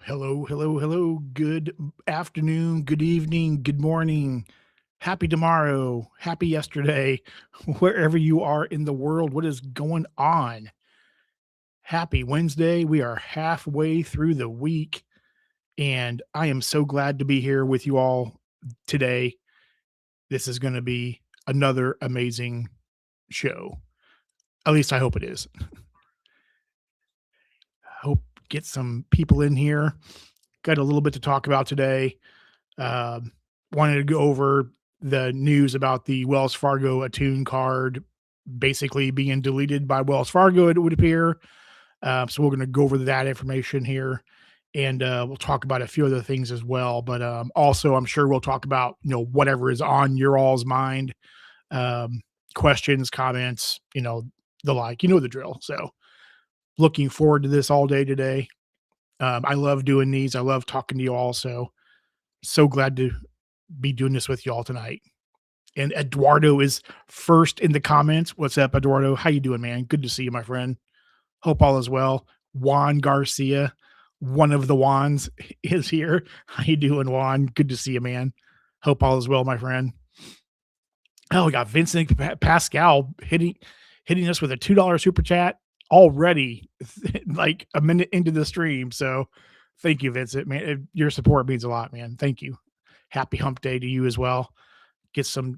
Hello, hello, hello. Good afternoon, good evening, good morning. Happy tomorrow, happy yesterday, wherever you are in the world. What is going on? Happy Wednesday. We are halfway through the week, and I am so glad to be here with you all today. This is going to be another amazing show. At least I hope it is. Hope get some people in here. Got a little bit to talk about today. Um, Wanted to go over the news about the Wells Fargo Attune card basically being deleted by Wells Fargo, it would appear. So we're going to go over that information here, and we'll talk about a few other things as well. But also, I'm sure we'll talk about whatever is on your all's mind, um, questions, comments, the like. You know the drill. So looking forward to this all day today. I love doing these. I love talking to you all. So glad to be doing this with y'all tonight. And Eduardo is first in the comments. What's up, Eduardo? How you doing, man? Good to see you, my friend. Hope all is well. Juan Garcia, one of the Juans, is here. How you doing, Juan? Good to see you, man. Hope all is well, my friend. Oh, we got Vincent Pascal hitting us with a $2 super chat already, like a minute into the stream. So thank you, Vincent. Man, your support means a lot, man. Thank you. Happy hump day to you as well. Get some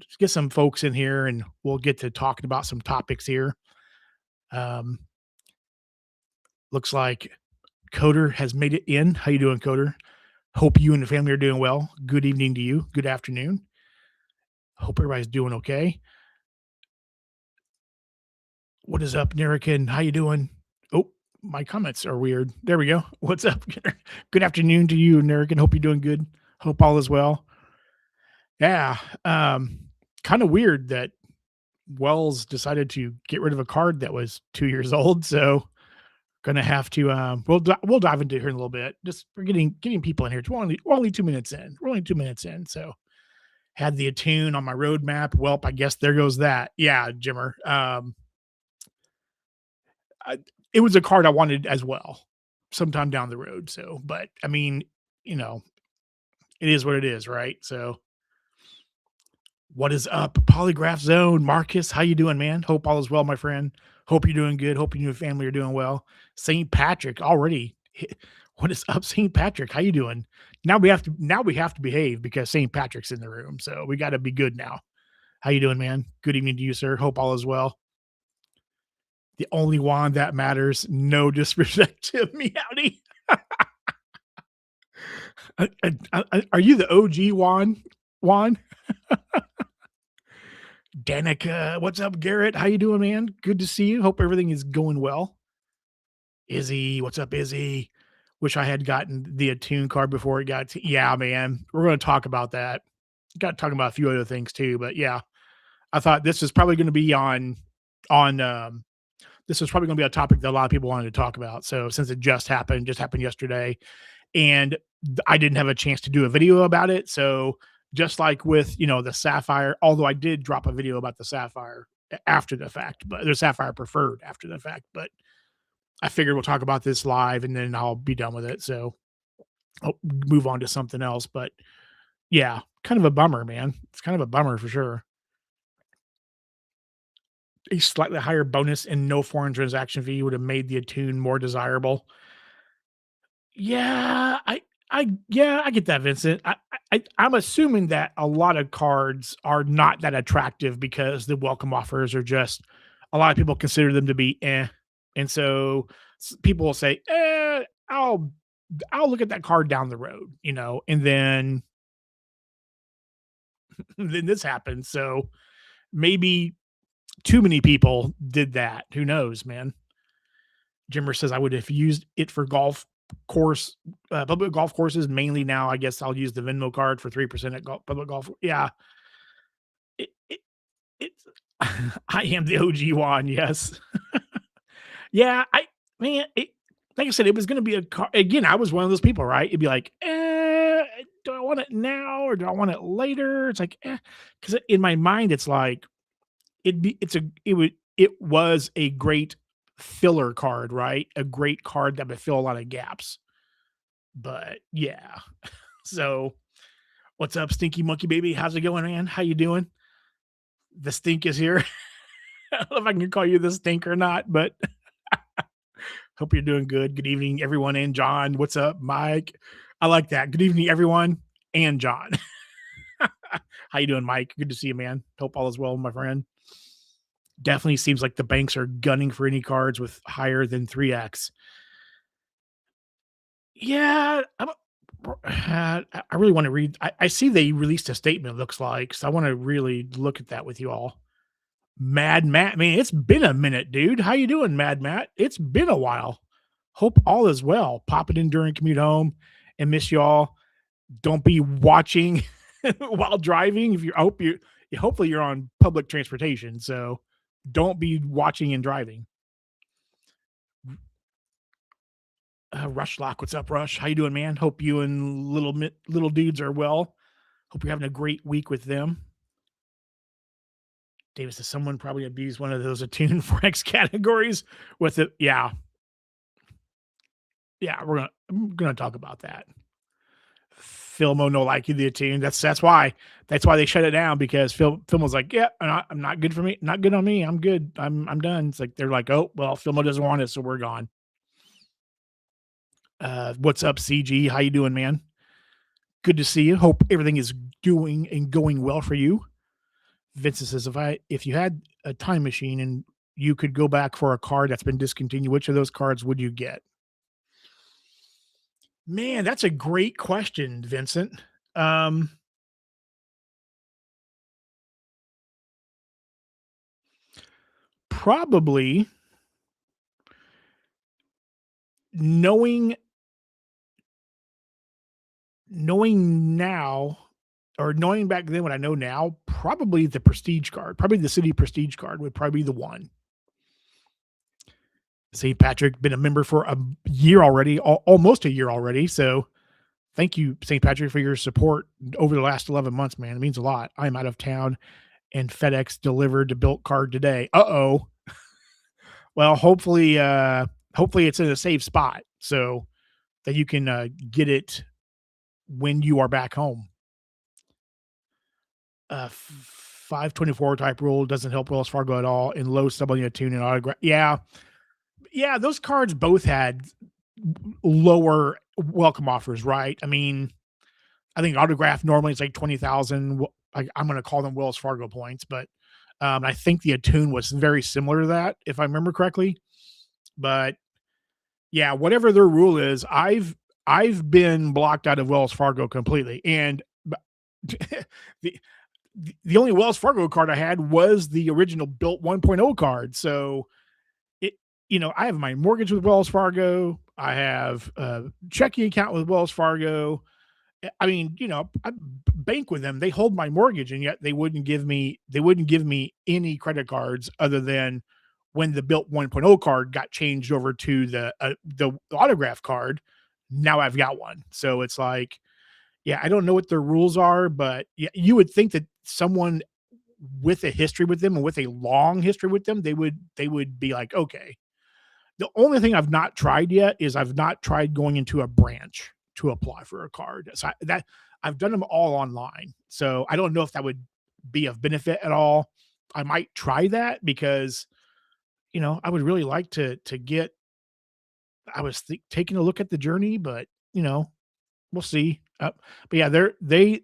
folks in here and we'll get to talking about some topics here. Um, Looks like Coder has made it in. How you doing, Coder? Hope you and the family are doing well. Good evening to you. Good afternoon. Hope everybody's doing okay. What is up, Nerican? How you doing? Oh, my comments are weird. There we go. What's up? Good afternoon to you, Nerican. Hope you're doing good. Hope all is well. Yeah. Kind of weird that Wells decided to get rid of a card that was 2 years old. So gonna have to we'll dive into it here in a little bit. Just we're getting people in here. We're only 2 minutes in. We're only 2 minutes in. So had the Attune on my roadmap. Welp, I guess there goes that. Yeah, Jimmer. It was a card I wanted as well sometime down the road. So, but I mean, you know, it is what it is, right? So what is up, Polygraph Zone? Marcus, how you doing, man? Hope all is well, my friend. Hope you're doing good. Hope you and your family are doing well. St. Patrick already. What is up, St. Patrick? How you doing? Now we have to behave because St. Patrick's in the room. So we got to be good now. How you doing, man? Good evening to you, sir. Hope all is well. The only wand that matters. No disrespect to Meowdy. Are you the OG wand? Wand? Danica, what's up, Garrett? How you doing, man? Good to see you. Hope everything is going well. Izzy, what's up, Izzy? Wish I had gotten the Attune card before it got to. Yeah, man. We're going to talk about that. Got to talk about a few other things too, but yeah, I thought this is probably going to be on this was probably going to be a topic that a lot of people wanted to talk about. So since it just happened yesterday, and I didn't have a chance to do a video about it. So just like with the Sapphire, although I did drop a video about the Sapphire after the fact, but the Sapphire preferred after the fact, but I figured we'll talk about this live and then I'll be done with it. So I'll move on to something else. But yeah, kind of a bummer, man. It's kind of a bummer for sure. A slightly higher bonus and no foreign transaction fee would have made the Attune more desirable. Yeah, I get that, Vincent. I'm assuming that a lot of cards are not that attractive because the welcome offers are just a lot of people consider them to be and so people will say, I'll look at that card down the road, and then then this happens. So maybe too many people did that. Who knows, man? Jimmer says I would have used it for public golf courses mainly. Now I guess I'll use the Venmo card for 3% at public golf. Yeah, it it's I am the OG one. Yes, yeah. Like I said, it was going to be a car again. I was one of those people, right? It'd be like, do I want it now or do I want it later? It's like, because in my mind, it's like it was a great filler card, right? A great card that would fill a lot of gaps. But yeah. So what's up, Stinky Monkey Baby? How's it going, man? How you doing? The stink is here. I don't know if I can call you the stink or not, but hope you're doing good. Good evening, everyone, and John. What's up, Mike? I like that. Good evening, everyone, and John. How you doing, Mike? Good to see you, man. Hope all is well, my friend. Definitely seems like the banks are gunning for any cards with higher than 3x. Yeah, I really want to read. I see they released a statement, it looks like, so I want to really look at that with you all. Mad Matt, man, it's been a minute, dude. How you doing, Mad Matt? It's been a while. Hope all is well. Pop it in during commute home and miss y'all. Don't be watching while driving. If you I hope you hopefully you're on public transportation, so don't be watching and driving. Rush Lock, what's up, Rush? How you doing, man? Hope you and little dudes are well. Hope you're having a great week with them. Davis says someone probably abused one of those Attune 4X categories with it. Yeah. Yeah, I'm gonna talk about that. Filmo no like you the Attune. That's why. That's why they shut it down because Film was like, yeah, I'm not good for me, not good on me. I'm good. I'm done. It's like they're like, oh well, Filmo doesn't want it, so we're gone. What's up, CG? How you doing, man? Good to see you. Hope everything is doing and going well for you. Vincent says, if you had a time machine and you could go back for a card that's been discontinued, which of those cards would you get? Man, that's a great question, Vincent. Probably knowing now or knowing back then what I know now, probably the prestige card, probably the city prestige card would probably be the one. St. Patrick, been a member for a year already, almost a year already. So thank you, St. Patrick, for your support over the last 11 months, man. It means a lot. I'm out of town and FedEx delivered the built card today. Uh-oh. Well, hopefully it's in a safe spot so that you can get it when you are back home. 524 type rule doesn't help Wells Fargo at all in low stubbling Attune and autograph. Yeah. Yeah, those cards both had lower welcome offers, right? I mean, I think autograph normally it's like 20,000. I'm going to call them Wells Fargo points, but I think the Attune was very similar to that, if I remember correctly. But yeah, whatever their rule is, I've been blocked out of Wells Fargo completely, and the the only Wells Fargo card I had was the original built 1.0 card. So it, I have my mortgage with Wells Fargo. I have a checking account with Wells Fargo. I mean, I bank with them. They hold my mortgage, and yet they wouldn't give me any credit cards other than when the built 1.0 card got changed over to the autograph card. Now I've got one. So it's like, yeah, I don't know what their rules are, but yeah, you would think that someone with a history with them and with a long history with them, they would be like, okay. The only thing I've not tried yet is I've not tried going into a branch to apply for a card. So that I've done them all online. So I don't know if that would be of benefit at all. I might try that because, I would really like to get. I was taking a look at the journey, but we'll see. But yeah, they're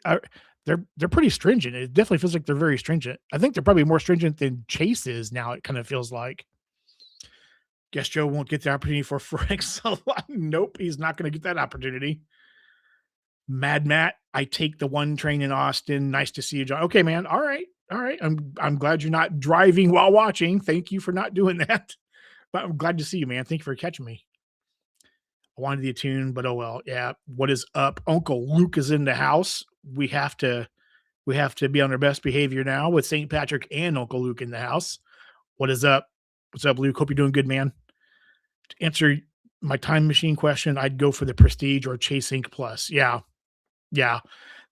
pretty stringent. It definitely feels like they're very stringent. I think they're probably more stringent than Chase is now. It kind of feels like. Guess Joe won't get the opportunity for Forex a lot. Nope, he's not going to get that opportunity. Mad Matt, I take the one train in Austin. Nice to see you, John. Okay, man. All right. I'm glad you're not driving while watching. Thank you for not doing that. But I'm glad to see you, man. Thank you for catching me. I wanted the Attune, but oh well. Yeah. What is up? Uncle Luke is in the house. We have to be on our best behavior now with St. Patrick and Uncle Luke in the house. What is up? What's up, Luke? Hope you're doing good, man. To answer my time machine question, I'd go for the Prestige or Chase Ink Plus. Yeah. That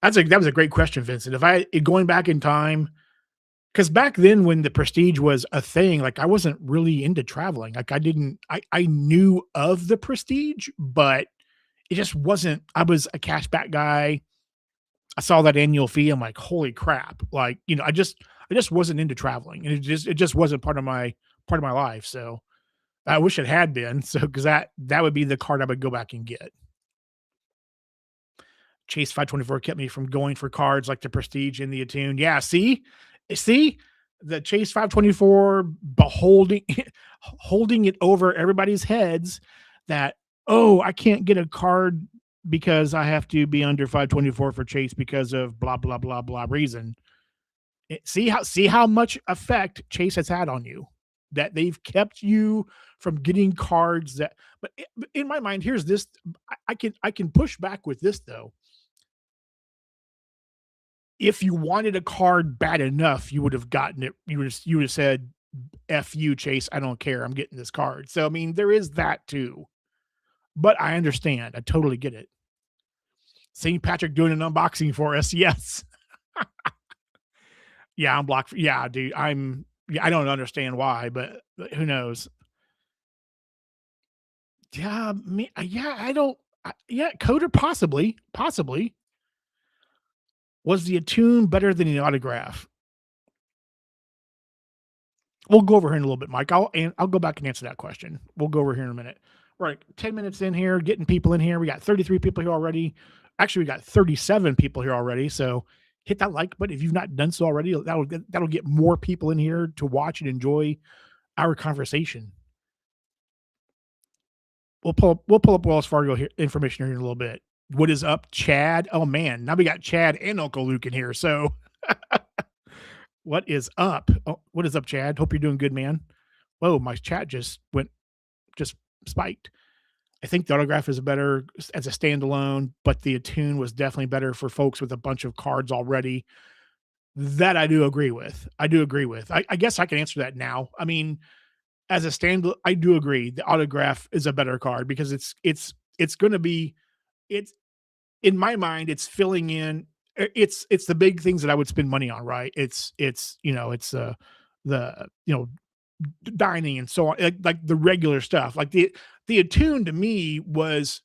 was a great question, Vincent. If I going back in time, because back then when the Prestige was a thing, like I wasn't really into traveling. Like I knew of the Prestige, but it just wasn't. I was a cashback guy. I saw that annual fee. I'm like, holy crap! Like, I just wasn't into traveling, and it just wasn't part of my life. So I wish it had been. So because that would be the card I would go back and get. Chase 524 kept me from going for cards like the Prestige and the Attune. Yeah, see, the Chase 524 beholding holding it over everybody's heads that, oh, I can't get a card because I have to be under 524 for Chase because of blah blah blah blah reason. See how much effect Chase has had on you, that they've kept you from getting cards that. But in my mind, here's this. I can push back with this though. If you wanted a card bad enough, you would have gotten it. You would have said, "F you, Chase. I don't care. I'm getting this card." So I mean, there is that too. But I understand. I totally get it. St. Patrick doing an unboxing for us. Yes. Yeah, I'm blocked. Yeah, dude. Yeah, I don't understand why, but who knows? Yeah, yeah, I don't. Yeah, coder possibly. Was the Attune better than the autograph? We'll go over here in a little bit, Mike. I'll go back and answer that question. We'll go over here in a minute. Right, 10 minutes in here, getting people in here. We got 33 people here already. Actually, we got 37 people here already. So hit that like button if you've not done so already. That'll get more people in here to watch and enjoy our conversation. We'll pull up Wells Fargo here, information here in a little bit. What is up, Chad? Oh man, now we got Chad and Uncle Luke in here. So what is up? Oh, what is up, Chad? Hope you're doing good, man. Whoa, my chat just spiked. I think the autograph is better as a standalone, but the Attune was definitely better for folks with a bunch of cards already. That I do agree with. I guess I can answer that now. I mean, as a stand, I do agree. The autograph is a better card because it's going to be it's in my mind. It's filling in. It's the big things that I would spend money on. Right. It's the dining and so on, like the regular stuff. Like the Attune to me it was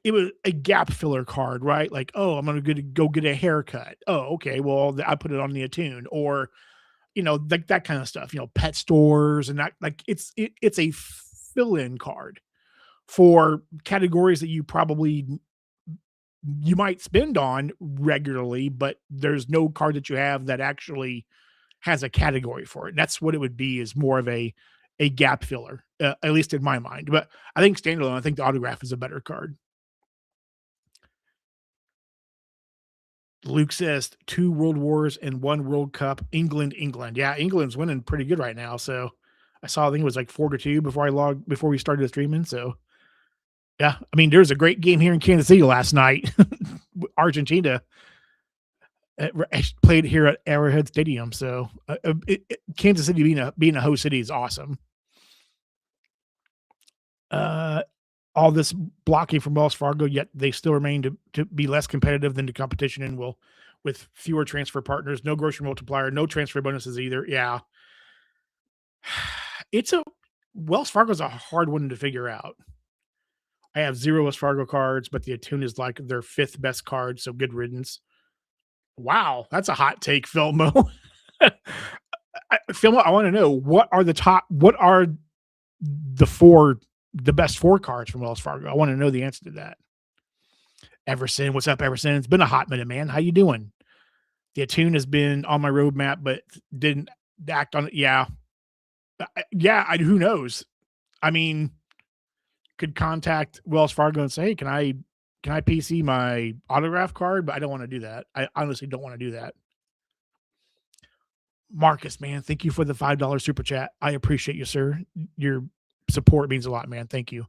a gap filler card, right? Like, oh, I'm gonna go get a haircut. Oh, okay, well, I put it on the Attune, or like that kind of stuff. Pet stores and that. Like, it's a fill in card for categories that you might spend on regularly, but there's no card that you have that actually has a category for it. That's what it would be, is more of a gap filler, at least in my mind. But I think standalone, I think the autograph is a better card. Luke says 2 World Wars and 1 World Cup. England. Yeah, England's winning pretty good right now. So I saw, I think it was like 4-2 before we started streaming. So yeah, I mean, there's a great game here in Kansas City last night. Argentina played here at Arrowhead Stadium. So Kansas City being a host city is awesome. All this blocking from Wells Fargo, yet they still remain to be less competitive than the competition, and will with fewer transfer partners, no grocery multiplier, no transfer bonuses either. Yeah, it's a Wells Fargo's a hard one to figure out. I have 0 Wells Fargo cards, but the Attune is like their 5th best card, so good riddance. Wow, that's a hot take, Filmo. Filmo, I want to know what are the best 4 cards from Wells Fargo. I want to know the answer to that. Everson, what's up, Everson? It's been a hot minute, man. How you doing? The Attune has been on my roadmap, but didn't act on it. Yeah, who knows? I mean, could contact Wells Fargo and say, "Hey, can I PC my autograph card?" But I don't want to do that. I honestly don't want to do that. Marcus, man, thank you for the $5 super chat. I appreciate you, sir. Your support means a lot, man. Thank you.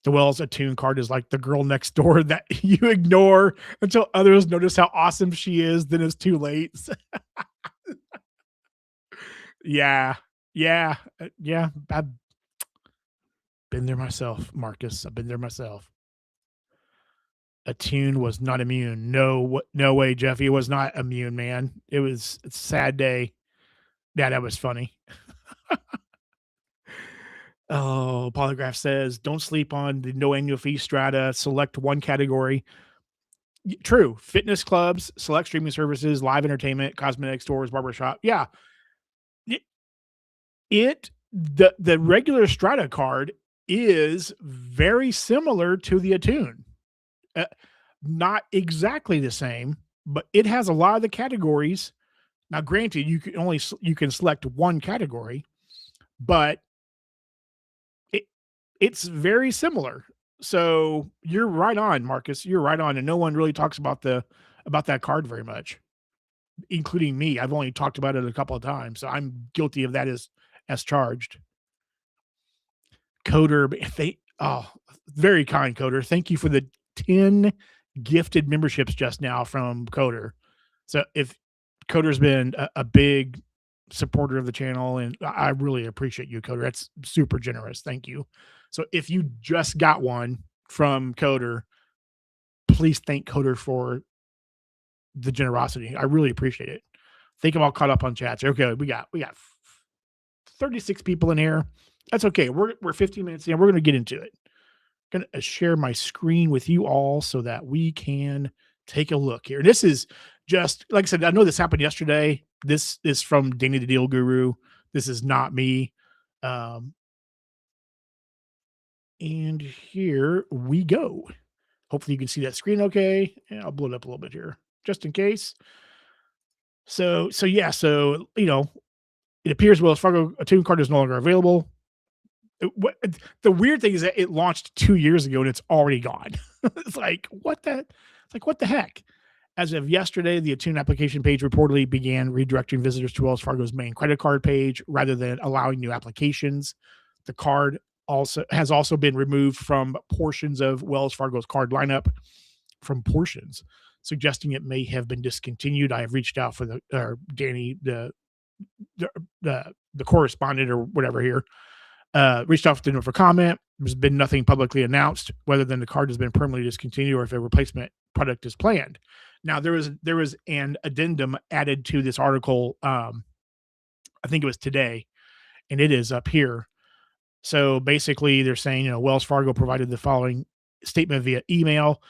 The Wells Attune card is like the girl next door that you ignore until others notice how awesome she is. Then it's too late. Yeah. I've been there myself, Marcus. I've been there myself. Attune was not immune. No way, Jeffy. It was not immune, man. It's a sad day. Yeah, that was funny. Oh, Polygraph says, "Don't sleep on the no annual fee strata. Select one category." True. Fitness clubs, select streaming services, live entertainment, cosmetic stores, barbershop. Yeah. It, the regular strata card is very similar to the Attune. Uh, Not exactly the same, but it has a lot of the categories. Now, granted, you can select one category, but it it's very similar. So you're right on, Marcus. You're right on, and no one really talks about that card very much, including me. I've only talked about it a couple of times, so I'm guilty of that as charged. Coder, if they very kind Coder. Thank you for the 10 gifted memberships just now from Coder. So if Coder's been a big supporter of the channel, and I really appreciate you, Coder. That's super generous. Thank you. So if you just got one from Coder, please thank Coder for the generosity. I really appreciate it. I think I'm all caught up on chats. Okay, we got 36 people in here. That's okay. We're 15 minutes in. We're gonna get into it. Gonna share my screen with you all so that we can take a look here. This is just like I said, I know this happened yesterday. This is from Danny the Deal Guru. This is not me. Um, and here we go. Hopefully you can see that screen okay. And I'll blow it up a little bit here just in case. So yeah, it appears Wells Fargo Attune card is no longer available. The weird thing is that it launched 2 years ago and it's already gone. It's like, what the heck? As of yesterday, the Attune application page reportedly began redirecting visitors to Wells Fargo's main credit card page rather than allowing new applications. The card also been removed from portions of Wells Fargo's card lineup from portions, suggesting it may have been discontinued. I have reached out for Danny, the correspondent or whatever here, reached out to them for comment. There's been nothing publicly announced whether then the card has been permanently discontinued or if a replacement product is planned. Now there was an addendum added to this article. I think it was today, and it is up here. So basically, they're saying Wells Fargo provided the following statement via email.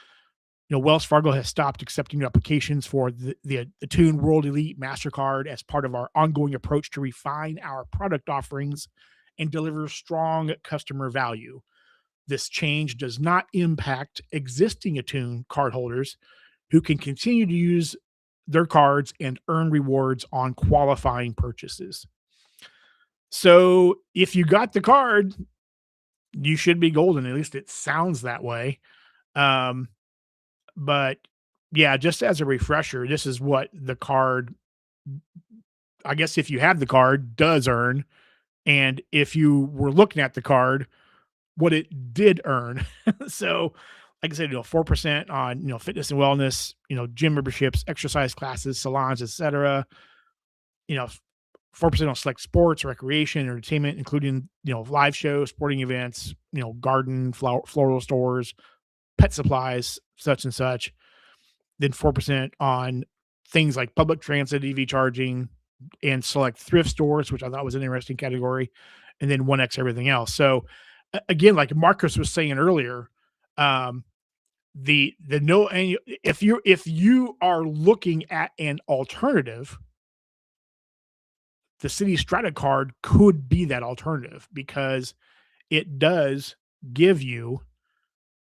Wells Fargo has stopped accepting new applications for the Attune World Elite MasterCard as part of our ongoing approach to refine our product offerings and deliver strong customer value. This change does not impact existing Attune cardholders who can continue to use their cards and earn rewards on qualifying purchases. So if you got the card, you should be golden. At least it sounds that way. But yeah, just as a refresher, this is what the card, I guess if you have the card, does earn. And if you were looking at the card, what it did earn. So, like I said, 4% on, fitness and wellness, gym memberships, exercise classes, salons, etc. 4% on select sports, recreation, entertainment, including, live shows, sporting events, garden, floral stores, pet supplies, such and such. Then 4% on things like public transit, EV charging, and select thrift stores, which I thought was an interesting category. And then 1x everything else. So again, like Marcus was saying earlier, the no annual, if you are looking at an alternative, the City Strata card could be that alternative because it does give you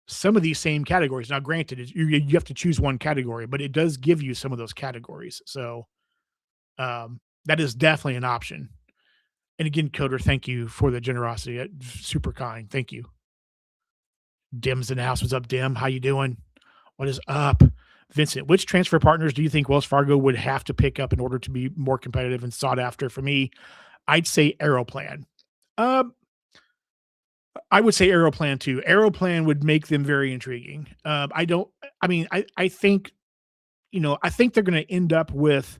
some of these same categories. Now, granted, you have to choose one category, but it does give you some of those categories. So that is definitely an option. And again, Coder, thank you for the generosity. Super kind. Thank you. Dim's in the house. What's up, Dim? How you doing? What is up? Vincent, which transfer partners do you think Wells Fargo would have to pick up in order to be more competitive and sought after? For me, I'd say Aeroplan. I would say Aeroplan too. Aeroplan would make them very intriguing. I think, I think they're going to end up with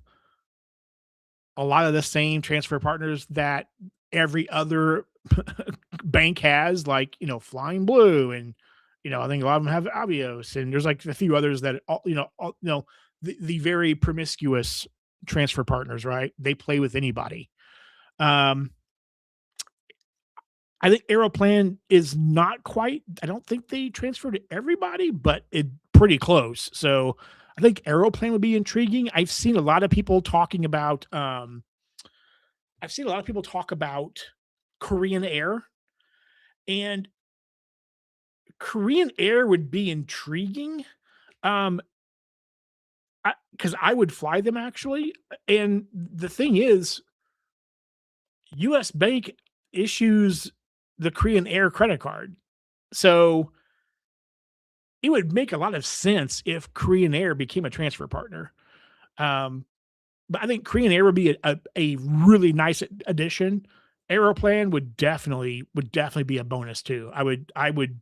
a lot of the same transfer partners that every other bank has, like, Flying Blue, and, I think a lot of them have Avios, and there's like a few others that, the very promiscuous transfer partners, right? They play with anybody. Um, I think Aeroplan is not quite. I don't think they transferred to everybody, but it pretty close. So I think Aeroplan would be intriguing. I've seen a lot of people talk about Korean Air, and Korean Air would be intriguing. Um, because I would fly them actually. And the thing is, US Bank issues the Korean Air credit card. So it would make a lot of sense if Korean Air became a transfer partner. Um, but I think Korean Air would be a really nice addition. Aeroplan would definitely be a bonus too. I would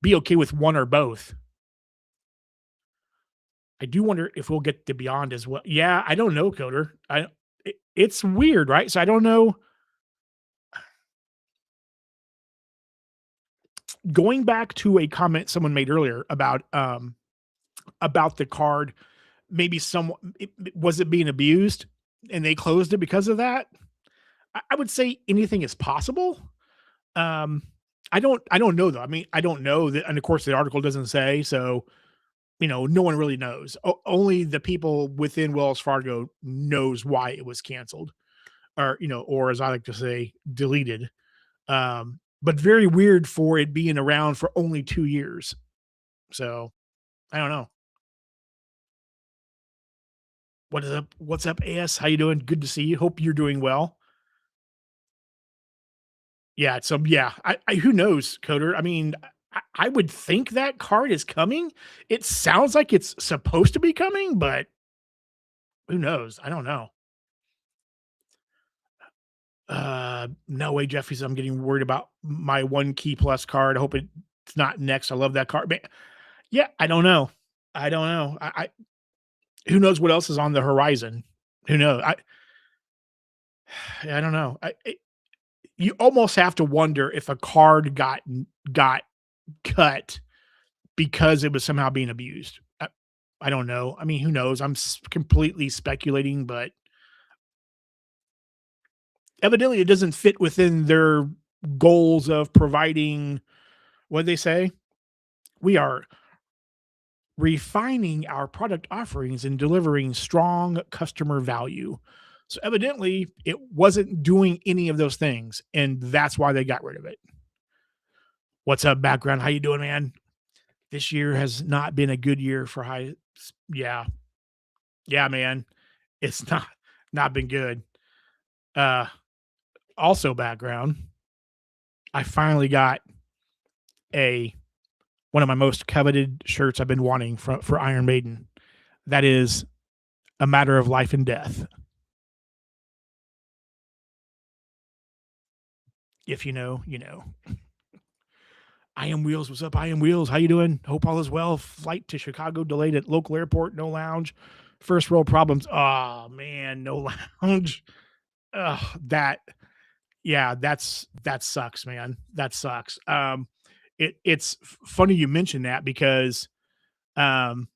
be okay with one or both. I do wonder if we'll get the Beyond as well. Yeah, I don't know, Coder. It's weird, right? So I don't know. Going back to a comment someone made earlier about the card, maybe someone was it being abused and they closed it because of that. I would say anything is possible. Um, I don't know though. I mean, I don't know that, and of course the article doesn't say. So no one really knows. Only the people within Wells Fargo knows why it was canceled, or as I like to say, deleted. But very weird for it being around for only 2 years. So I don't know. What is up? What's up, AS? How you doing? Good to see you. Hope you're doing well. Yeah. So yeah, I who knows, Coder? I mean, I would think that card is coming. It sounds like it's supposed to be coming, but who knows? I don't know. No way, Jeffy says I'm getting worried about my one key plus card. I hope it's not next. I love that card. Man, yeah, I don't know. I don't know. Who knows what else is on the horizon? Who knows? I don't know. You almost have to wonder if a card got cut because it was somehow being abused. I don't know. I mean, who knows? I'm completely speculating, but evidently it doesn't fit within their goals of providing what they say. We are refining our product offerings and delivering strong customer value. So evidently it wasn't doing any of those things, and that's why they got rid of it. What's up, background? How you doing, man? This year has not been a good year for high. Yeah, yeah, man. It's not been good. Uh, Also, background. I finally got a one of my most coveted shirts I've been wanting for Iron Maiden. That is a matter of life and death. If you know, you know. I am Wheels. What's up? I am Wheels. How you doing? Hope all is well. Flight to Chicago delayed at local airport. No lounge. First world problems. Oh man, no lounge. That yeah, that sucks, man. That sucks. It's funny you mentioned that because um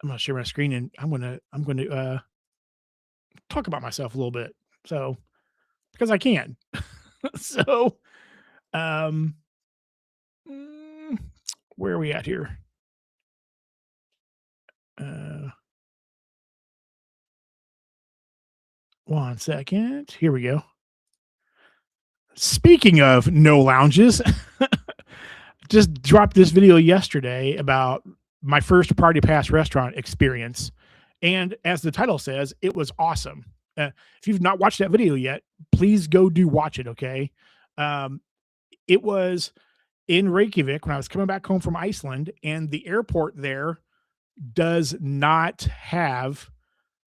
I'm gonna share my screen and I'm gonna talk about myself a little bit. So because I can. So um mm, where are we at here? Uh 1 second. Here we go. Speaking of no lounges, just dropped this video yesterday about my first Party Pass restaurant experience. And as the title says, it was awesome. If you've not watched that video yet, please go do watch it. Okay. Um, it was in Reykjavik when I was coming back home from Iceland, and the airport there does not have,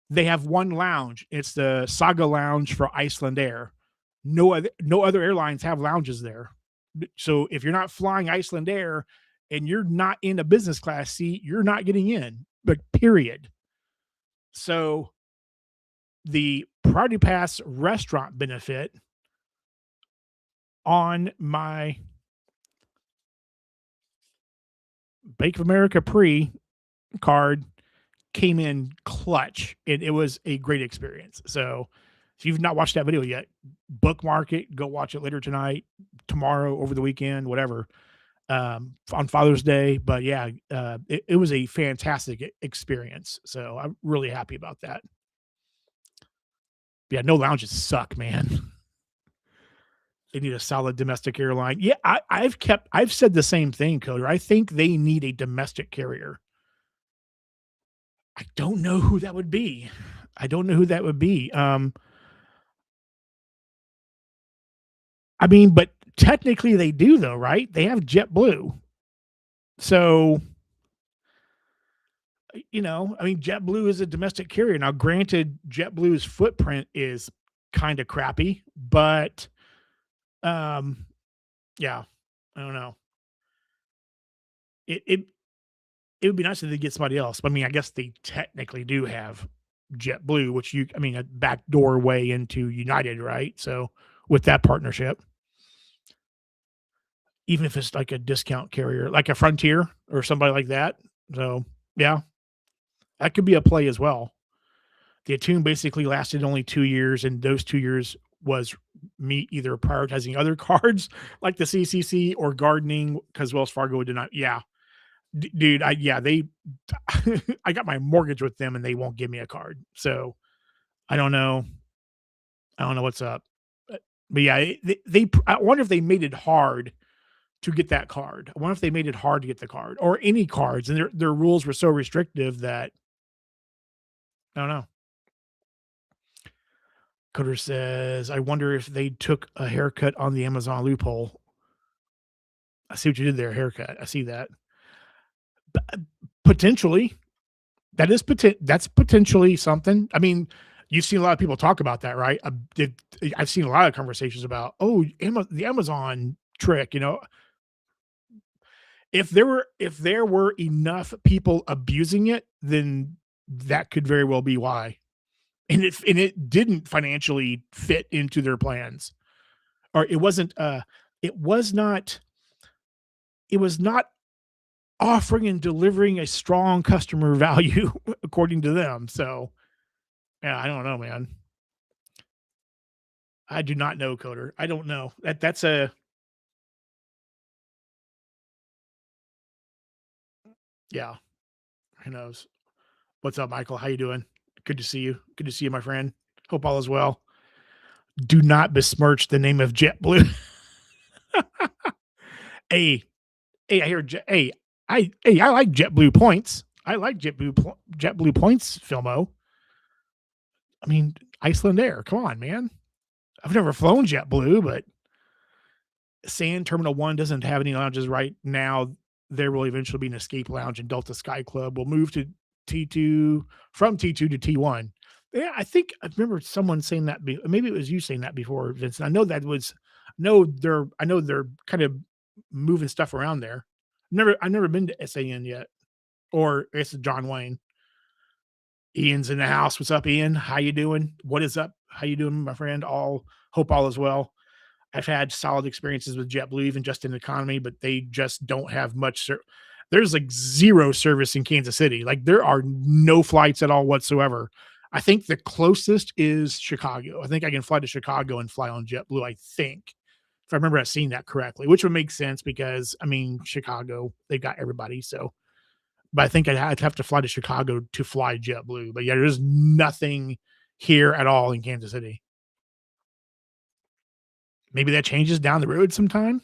they have one lounge. It's the Saga Lounge for Iceland Air. No other airlines have lounges there. So if you're not flying Iceland Air and you're not in a business class seat, you're not getting in. But period. So the Priority Pass restaurant benefit on my Bank of America pre card came in clutch, and it was a great experience. So If you've not watched that video yet, bookmark it, go watch it later tonight, tomorrow, over the weekend, whatever, on Father's Day. But yeah, it was a fantastic experience. So I'm really happy about that. Yeah, no lounges suck, man. They need a solid domestic airline. Yeah, I've said the same thing, Coder. I think they need a domestic carrier. I don't know who that would be. I don't know who that would be. I mean, but technically they do though, right? They have JetBlue. So, I mean, JetBlue is a domestic carrier. Now, granted, JetBlue's footprint is kind of crappy, but um, yeah, I don't know. It it would be nice if they get somebody else. But I mean, I guess they technically do have JetBlue, which I mean, a backdoor way into United, right? So with that partnership, even if it's like a discount carrier, like a Frontier or somebody like that. So yeah, that could be a play as well. The Attune basically lasted only 2 years, and those 2 years was me either prioritizing other cards like the CCC or gardening because Wells Fargo did not. Yeah, dude, they I got my mortgage with them and they won't give me a card. So I don't know. I don't know what's up. But yeah, I wonder if they made it hard to get that card. I wonder if they made it hard to get the card or any cards, and their rules were so restrictive that I don't know. Coder says, I wonder if they took a haircut on the Amazon loophole. I see what you did there, haircut. I see that. Potentially, that's potentially something. I mean, you've seen a lot of people talk about that, right? I've seen a lot of conversations about, oh, the Amazon trick. If there were enough people abusing it, then that could very well be why. And it didn't financially fit into their plans, or it wasn't. It was not. It was not offering and delivering a strong customer value according to them. So yeah, I don't know, man. I do not know, Coder. I don't know. That's a yeah. Who knows? What's up, Michael? How you doing? Good to see you. Good to see you, my friend. Hope all is well. Do not besmirch the name of JetBlue. hey, hey, I hear. I like JetBlue points. I like JetBlue points, Filmo. I mean, Iceland Air. Come on, man. I've never flown JetBlue, but Sand Terminal 1 doesn't have any lounges right now. There will eventually be an escape lounge, and Delta Sky Club will move to T2 from T2 to T1. Yeah, I remember someone saying that. Maybe it was you saying that before, Vincent. I know that was. I know they're kind of moving stuff around there. I've never been to SAN yet, or it's John Wayne. Ian's in the house. What's up, Ian? How you doing? What is up? How you doing, my friend? Hope all is well. I've had solid experiences with JetBlue, even just in economy, but they just don't have much. There's like zero service in Kansas City. Like there are no flights at all whatsoever. I think the closest is Chicago. I think I can fly to Chicago and fly on JetBlue. I think, if I remember seeing that correctly, which would make sense because I mean Chicago, they've got everybody. So, but I think I'd have to fly to Chicago to fly JetBlue. But yeah, there's nothing here at all in Kansas City. Maybe that changes down the road sometime.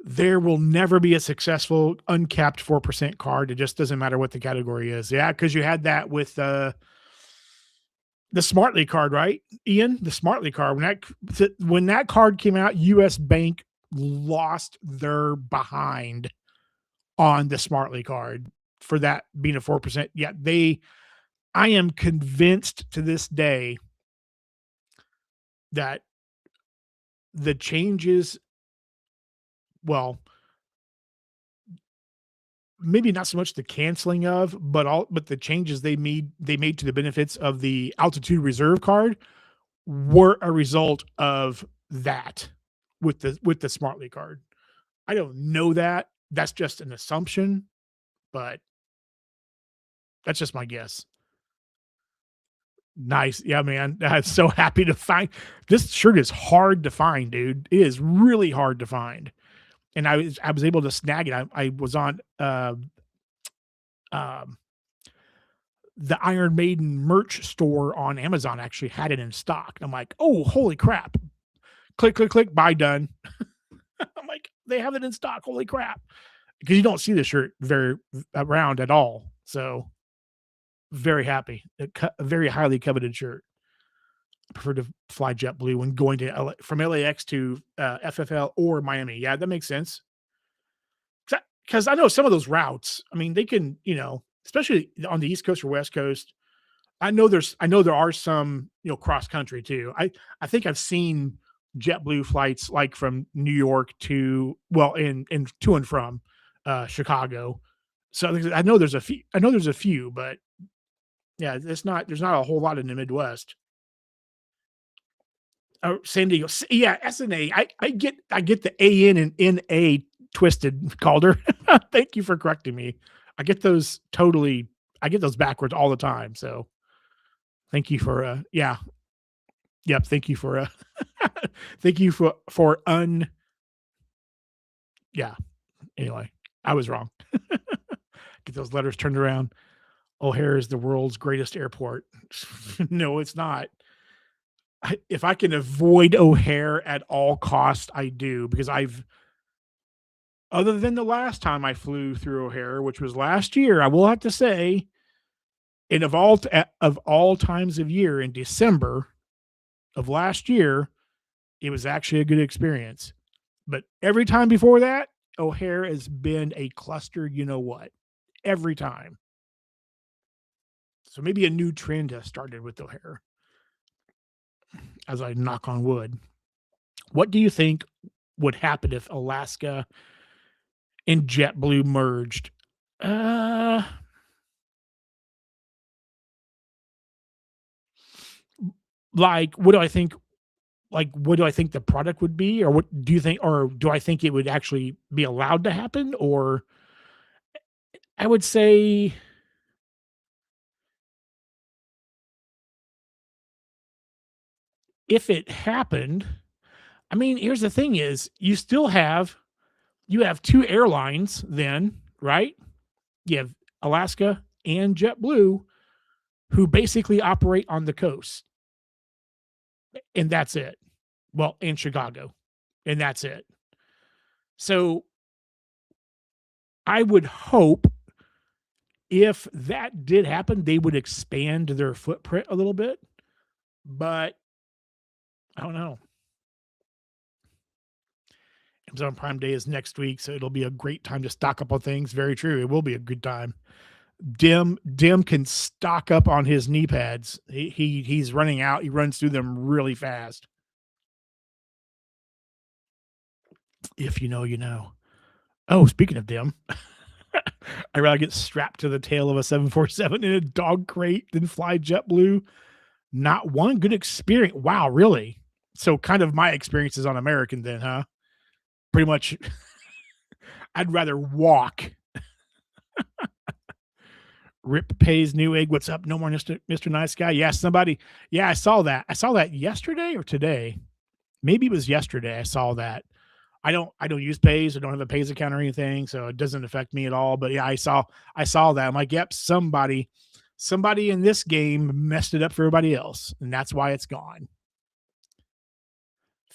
There will never be a successful uncapped 4% card. It just doesn't matter what the category is. Yeah, because you had that with the Smartly card, right, Ian? The Smartly card. When that card came out, US Bank lost their behind on the Smartly card for that being a 4%. Yeah, I am convinced to this day that the changes, well, maybe not so much the canceling of, but the changes they made to the benefits of the altitude reserve card were a result of that with the Smartly card. I don't know that. That's just an assumption, but that's just my guess. Nice. Yeah, man. I'm so happy to find this shirt is hard to find, dude. It is really hard to find. And I was able to snag it. I was on um the Iron Maiden merch store on Amazon actually had it in stock. I'm like, oh, holy crap. Click, click, click, buy done. I'm like, they have it in stock. Holy crap. Because you don't see the shirt very around at all. So very happy. A very highly coveted shirt. I prefer to fly JetBlue when going to from LAX to FFL or Miami. Yeah, that makes sense. Because I know some of those routes, I mean, they can, especially on the East Coast or West Coast. I know there are some, cross country too. I think I've seen JetBlue flights like from New York to in to and from Chicago. So I know there's a few, but yeah, there's not a whole lot in the Midwest. Oh, San Diego. Yeah, SNA. I get the AN and NA twisted, Calder. Thank you for correcting me. I get those totally I get those backwards all the time. So thank you for yeah. Yep, thank you for thank you for yeah. Anyway, I was wrong. Get those letters turned around. O'Hare is the world's greatest airport. No, it's not. If I can avoid O'Hare at all costs, I do because I've other than the last time I flew through O'Hare, which was last year, I will have to say, and of all times of year in December of last year, it was actually a good experience. But every time before that, O'Hare has been a cluster, you know what? Every time. So maybe a new trend has started with O'Hare as I knock on wood. What do you think would happen if Alaska and JetBlue merged? Uh, like, what do I think? Like, what do I think the product would be, or what do you think, or do I think it would actually be allowed to happen? Or I would say, if it happened, I mean, here's the thing: is you have two airlines, then right? You have Alaska and JetBlue, who basically operate on the coast, and that's it. Well, in Chicago, and that's it. So I would hope if that did happen, they would expand their footprint a little bit. But I don't know. Amazon Prime Day is next week, so it'll be a great time to stock up on things. Very true. It will be a good time. Dim can stock up on his knee pads. He's running out. He runs through them really fast. If you know, you know. Oh, speaking of Dim, I'd rather get strapped to the tail of a 747 in a dog crate than fly JetBlue. Not one good experience. Wow, really? So kind of my experiences on American then, huh? Pretty much I'd rather walk. Rip pays new egg. What's up? No more Mr. Nice Guy. Yeah, somebody. Yeah, I saw that. I saw that yesterday or today. Maybe it was yesterday. I saw that. I don't use pays. I don't have a pays account or anything, so it doesn't affect me at all. But yeah, I saw that. I'm like, yep, somebody in this game messed it up for everybody else, and that's why it's gone.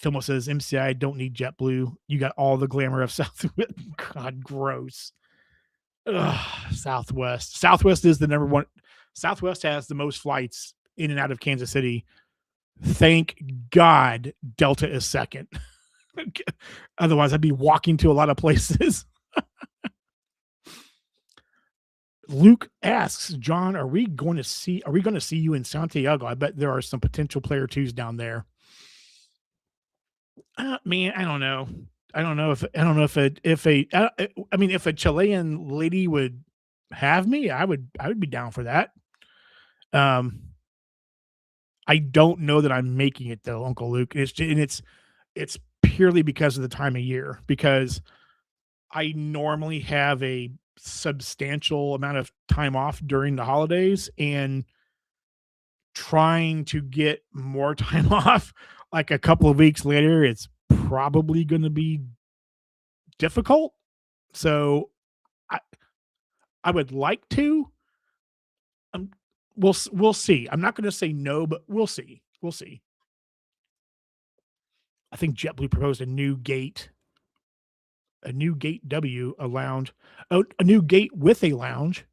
Filmo says MCI don't need JetBlue. You got all the glamour of Southwest. God, gross. Ugh, Southwest. Southwest is the number one. Southwest has the most flights in and out of Kansas City. Thank God Delta is second. Otherwise, I'd be walking to a lot of places. Luke asks, John, are we going to see you in Santiago? I bet there are some potential player twos down there. Man, I don't know. I don't know if a Chilean lady would have me, I would be down for that. Um, I don't know that I'm making it though, Uncle Luke. It's purely because of the time of year, because I normally have a substantial amount of time off during the holidays, and trying to get more time off like a couple of weeks later, it's probably going to be difficult. So I, I would like to. Um, we'll see. I'm not going to say no, but we'll see. We'll see. I think JetBlue proposed a new gate W, a lounge, a new gate with a lounge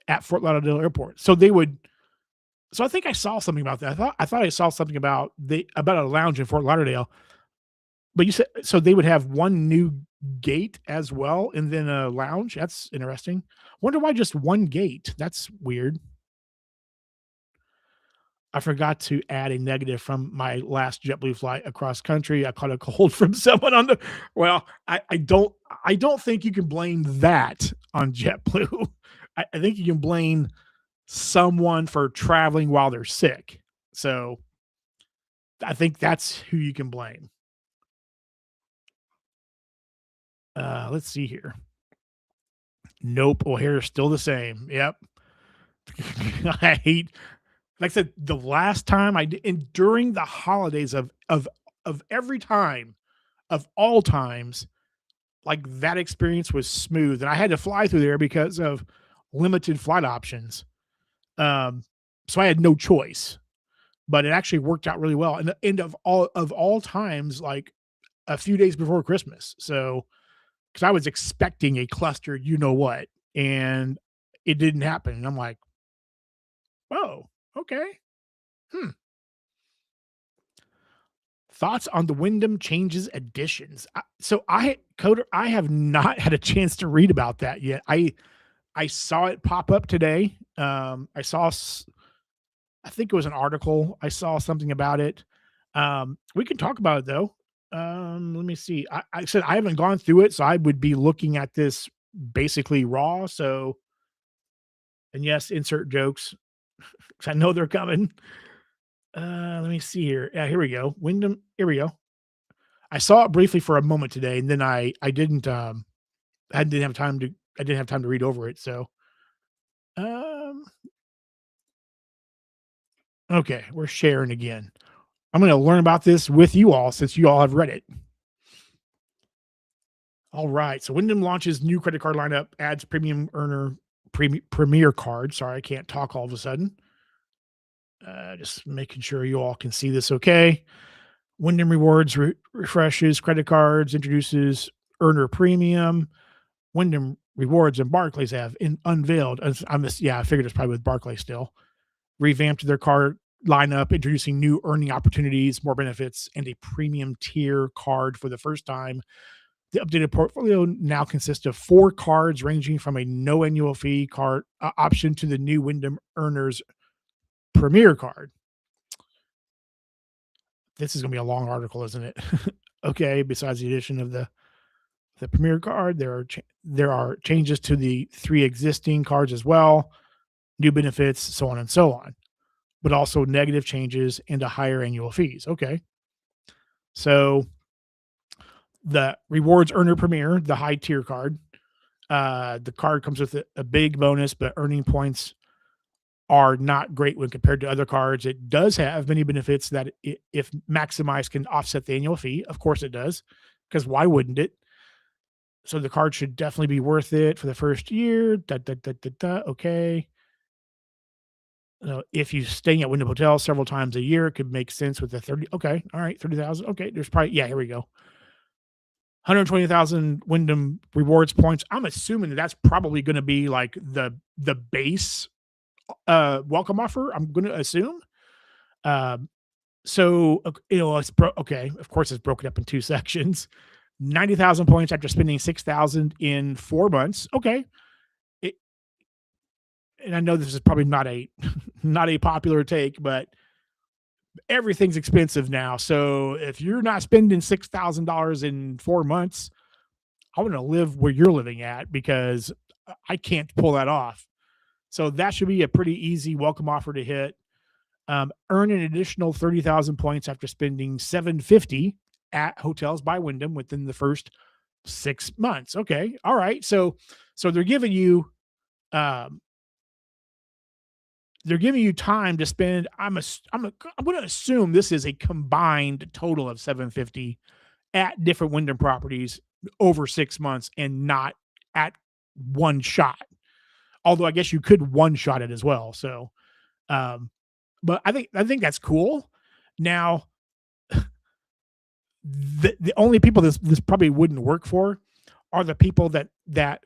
at Fort Lauderdale Airport. So they would. So I think I saw something about that. I thought I saw something about a lounge in Fort Lauderdale. But you said so they would have one new gate as well, and then a lounge? That's interesting. Wonder why just one gate? That's weird. I forgot to add a negative from my last JetBlue flight across country. I caught a cold from someone on the well, I don't think you can blame that on JetBlue. I think you can blame someone for traveling while they're sick. So, I think that's who you can blame. Let's see here. Nope. O'Hare is still the same. Yep. I hate, like I said, the last time I did, and during the holidays of every time, of all times, like that experience was smooth, and I had to fly through there because of limited flight options. Um, so I had no choice, but it actually worked out really well. And the end of all times, like a few days before Christmas. So because I was expecting a cluster, you know what, and it didn't happen. And I'm like, oh, okay. Hmm. Thoughts on the Wyndham changes additions? So Coder, I have not had a chance to read about that yet. I saw it pop up today. I think it was an article. I saw something about it. We can talk about it though. Let me see. I said I haven't gone through it, so I would be looking at this basically raw. So, and yes, insert jokes 'cause I know they're coming. Let me see here. Yeah, here we go. Wyndham. Here we go. I saw it briefly for a moment today, and then I didn't I didn't have time to read over it. So um okay, we're sharing again. I'm gonna learn about this with you all since you all have read it. All right. So Wyndham launches new credit card lineup, adds premium earner premier card. Sorry, I can't talk all of a sudden. Just making sure you all can see this okay. Wyndham Rewards refreshes credit cards, introduces earner premium. Wyndham Rewards and Barclays have unveiled. Yeah, I figured it's probably with Barclays still. Revamped their card lineup, introducing new earning opportunities, more benefits, and a premium tier card for the first time. The updated portfolio now consists of 4 cards ranging from a no annual fee card option to the new Wyndham Earners Premier card. This is going to be a long article, isn't it? Okay. Besides the addition of the Premier card, there are changes to the 3 existing cards as well, new benefits, so on and so on, but also negative changes into higher annual fees. Okay. So the rewards earner premier, the high tier card, the card comes with a big bonus, but earning points are not great when compared to other cards. It does have many benefits that, if maximized, can offset the annual fee. Of course, it does, because why wouldn't it? So the card should definitely be worth it for the first year. Da, da, da, da, da, okay. If you're staying at Wyndham Hotel several times a year, it could make sense with the 30. Okay. All right. 30,000. Okay. There's probably, yeah, here we go. 120,000 Wyndham rewards points. I'm assuming that's probably going to be like the base welcome offer. I'm going to assume. Um, so okay. Of course, it's broken up in 2 sections. 90,000 points after spending 6,000 in 4 months. Okay. It, and I know this is probably not a not a popular take, but everything's expensive now. So if you're not spending $6,000 in 4 months, I want to live where you're living at because I can't pull that off. So that should be a pretty easy welcome offer to hit. Earn an additional 30,000 points after spending 750 at hotels by Wyndham within the first 6 months. Okay. All right. So they're giving you, um, they're giving you time to spend. I'm going to assume this is a combined total of 750 at different Wyndham properties over 6 months and not at one shot. Although I guess you could one shot it as well. So, um, but I think that's cool. Now, the only people this probably wouldn't work for are the people that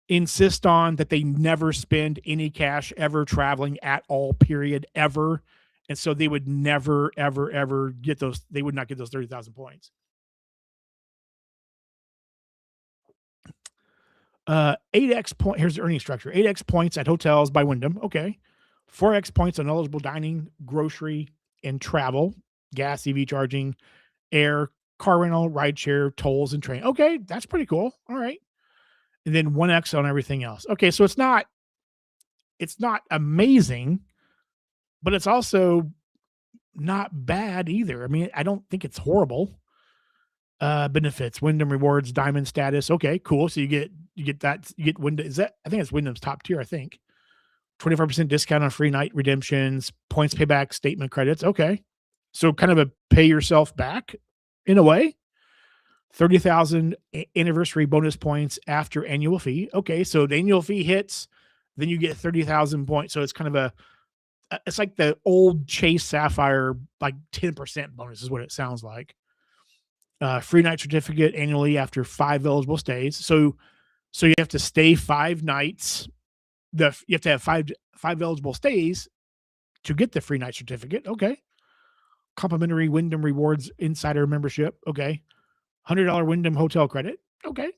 insist on that they never spend any cash ever traveling at all, period, ever. And so they would never, ever, ever get those. They would not get those 30,000 points. 8x point. Here's the earning structure: 8x points at hotels by Wyndham. Okay, 4x points on eligible dining, grocery, and travel, gas, EV charging, air, car rental, rideshare, tolls, and train. Okay, that's pretty cool. All right, and then 1x on everything else. Okay, so it's not amazing, but it's also not bad either. I mean, I don't think it's horrible. Benefits: Wyndham Rewards Diamond status. Okay, cool. So you get that, you get Wyndham. Is that, I think it's Wyndham's top tier. I think 25% discount on free night redemptions, points payback, statement credits. Okay, so kind of a pay yourself back in a way. 30,000 anniversary bonus points after annual fee. Okay, so the annual fee hits, then you get 30,000 points. So it's kind of it's like the old Chase Sapphire, like 10% bonus is what it sounds like. Free night certificate annually after 5 eligible stays. So you have to stay 5 nights. You have to have five eligible stays to get the free night certificate. Okay. Complimentary Wyndham Rewards Insider membership. Okay. $100 Wyndham hotel credit. Okay.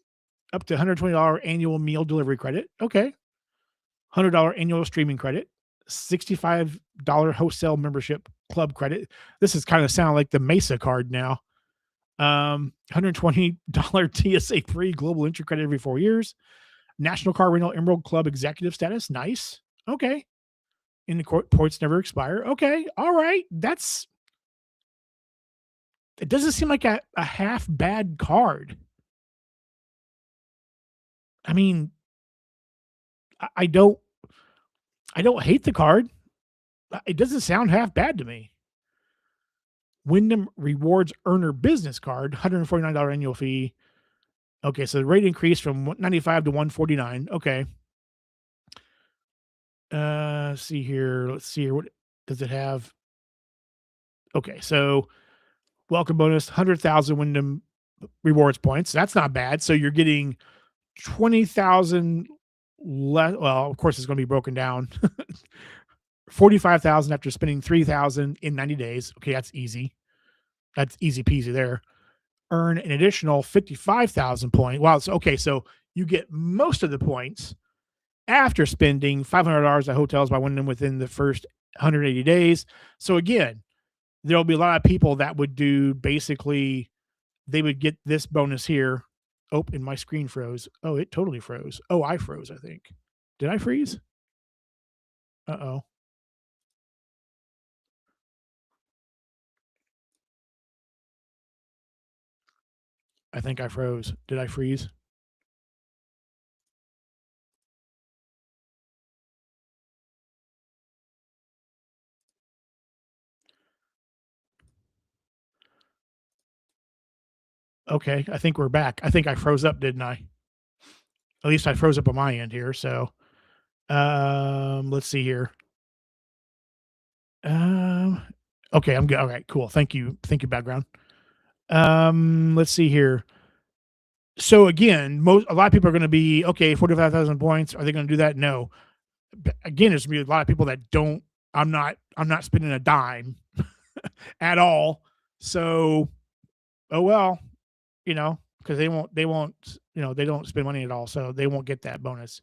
Up to $120 annual meal delivery credit. Okay. $100 annual streaming credit. $65 wholesale membership club credit. This is kind of sound like the Mesa card now. $120 TSA free global entry credit every 4 years. National Car Rental Emerald Club executive status. Nice. Okay. In the court, points never expire. Okay. All right. It doesn't seem like a half bad card. I mean, I don't hate the card. It doesn't sound half bad to me. Wyndham Rewards Earner Business Card, $149 annual fee. Okay, so the rate increased from 195 to 149. Okay. See here. Let's see here. What does it have? Okay, so welcome bonus, 100,000 Wyndham Rewards points. That's not bad. So you're getting 20,000 less. Well, of course, it's going to be broken down. 45,000 after spending 3,000 in 90 days. Okay, that's easy. That's easy peasy there. Earn an additional 55,000 points. Wow. So, okay, so you get most of the points after spending $500 at hotels by Wyndham within the first 180 days. So again, there'll be a lot of people that would do basically, they would get this bonus here. Oh, and my screen froze. Oh, it totally froze. Oh, I froze, I think. Did I freeze? Uh-oh. I think I froze. Did I freeze? Okay, I think we're back. I think I froze up, didn't I? At least I froze up on my end here. So, let's see here. Um, okay, I'm good. All right, cool. Thank you. Thank you, background. Let's see here. So again, a lot of people are going to be okay. 45,000 points. Are they going to do that? No. Again, there's going to be a lot of people that don't. I'm not spending a dime at all. So, oh well, because they don't spend money at all, so they won't get that bonus.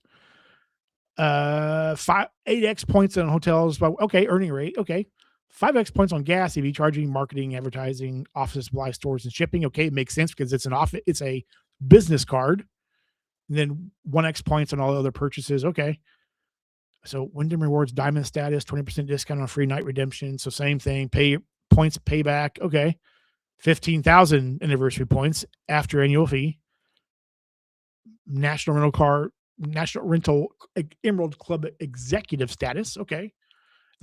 8x points on hotels. Okay, earning rate. Okay. 5x points on gas, EV charging, marketing, advertising, office supply, stores, and shipping. Okay, it makes sense because it's a business card. And then 1x points on all other purchases. Okay. So Wyndham Rewards Diamond status, 20% discount on free night redemption. So same thing, points payback. Okay. 15,000 anniversary points after annual fee. National Rental Emerald Club executive status. Okay.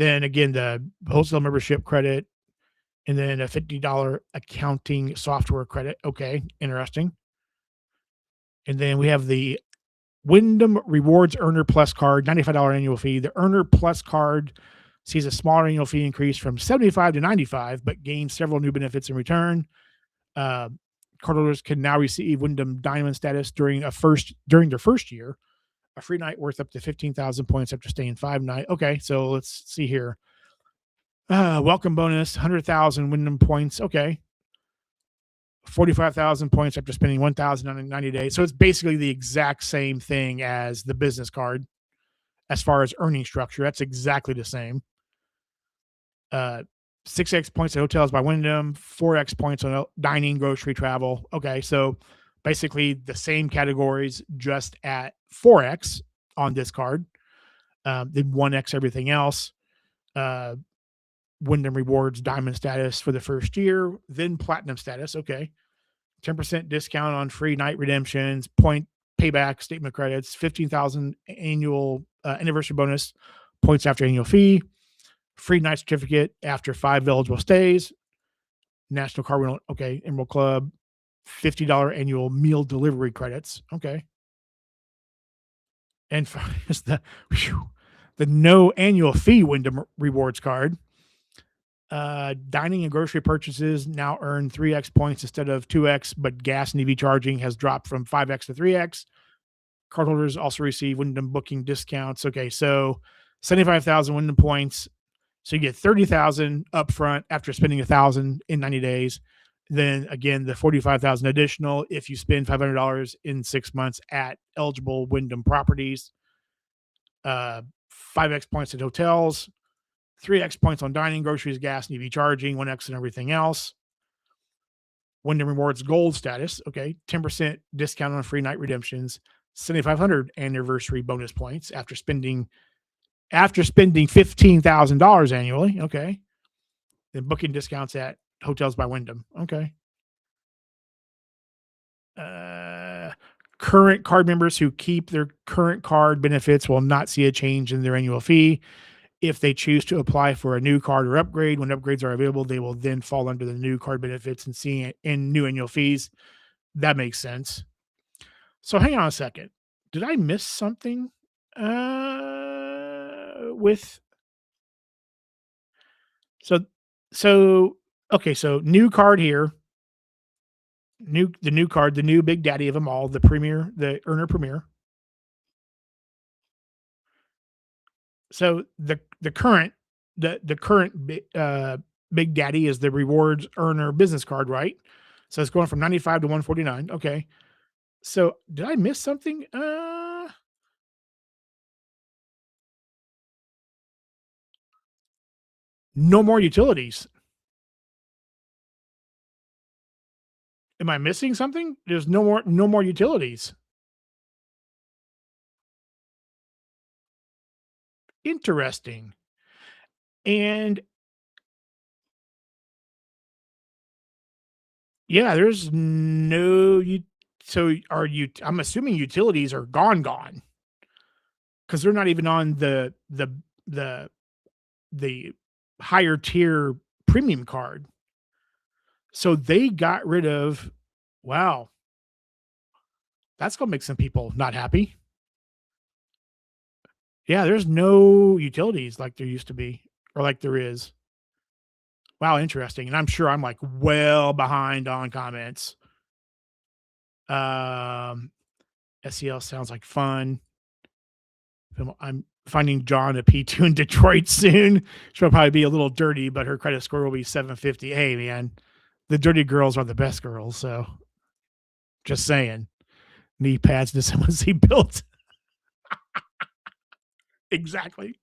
Then again, the wholesale membership credit, and then a $50 accounting software credit. Okay, interesting. And then we have the Wyndham Rewards Earner Plus card, $95 annual fee. The Earner Plus card sees a smaller annual fee increase from 75 to 95, but gains several new benefits in return. Uh, Cardholders can now receive Wyndham Diamond status during their first year, a free night worth up to 15,000 points after staying 5 nights. Okay, so let's see here. Welcome bonus, 100,000 Wyndham points. Okay. 45,000 points after spending 1,000 on 90 days. So it's basically the exact same thing as the business card as far as earning structure. That's exactly the same. 6x points at hotels by Wyndham, 4x points on dining, grocery, travel. Okay, so basically the same categories, just at 4x on this card. Then 1x everything else. Wyndham Rewards Diamond status for the first year, then Platinum status. Okay. 10% discount on free night redemptions, point payback, statement credits, 15,000 annual anniversary bonus, points after annual fee, free night certificate after 5 eligible stays, National Car Rental, okay, Emerald Club, $50 annual meal delivery credits. Okay. And the no annual fee Wyndham Rewards card. Dining and grocery purchases now earn 3x points instead of 2x, but gas and EV charging has dropped from 5x to 3x. Cardholders also receive Wyndham booking discounts. Okay, so 75,000 Wyndham points. So you get 30,000 upfront after spending 1,000 in 90 days. Then again, the 45,000 additional if you spend $500 in 6 months at eligible Wyndham properties. 5x points at hotels. 3x points on dining, groceries, gas, and EV charging, 1x and everything else. Wyndham Rewards Gold status, okay, 10% discount on free night redemptions, 7,500 anniversary bonus points after spending $15,000 annually, okay. Then booking discounts at hotels by Wyndham, okay. Current card members who keep their current card benefits will not see a change in their annual fee. If they choose to apply for a new card or upgrade, when upgrades are available, they will then fall under the new card benefits and see it in new annual fees. That makes sense. So hang on a second. Did I miss something? With so so okay, so new card here, new card, the new big daddy of them all, the premier, the earner premier. So the current big daddy is the rewards earner business card, right? So it's going from 95 to 149. Okay. So did I miss something? No more utilities. Am I missing something? There's no more utilities. Interesting. And yeah, there's no you so are you I'm assuming utilities are gone because they're not even on the the higher tier premium card. So they got rid of wow, that's gonna make some people not happy. Yeah, there's no utilities like there used to be or like there is. Wow, interesting. And I'm sure I'm like well behind on comments. Um, SEL sounds like fun. I'm finding John a P2 in Detroit soon. She'll probably be a little dirty, but her credit score will be 750. Hey, man, the dirty girls are the best girls. So just saying. Knee pads to someone see built. Exactly.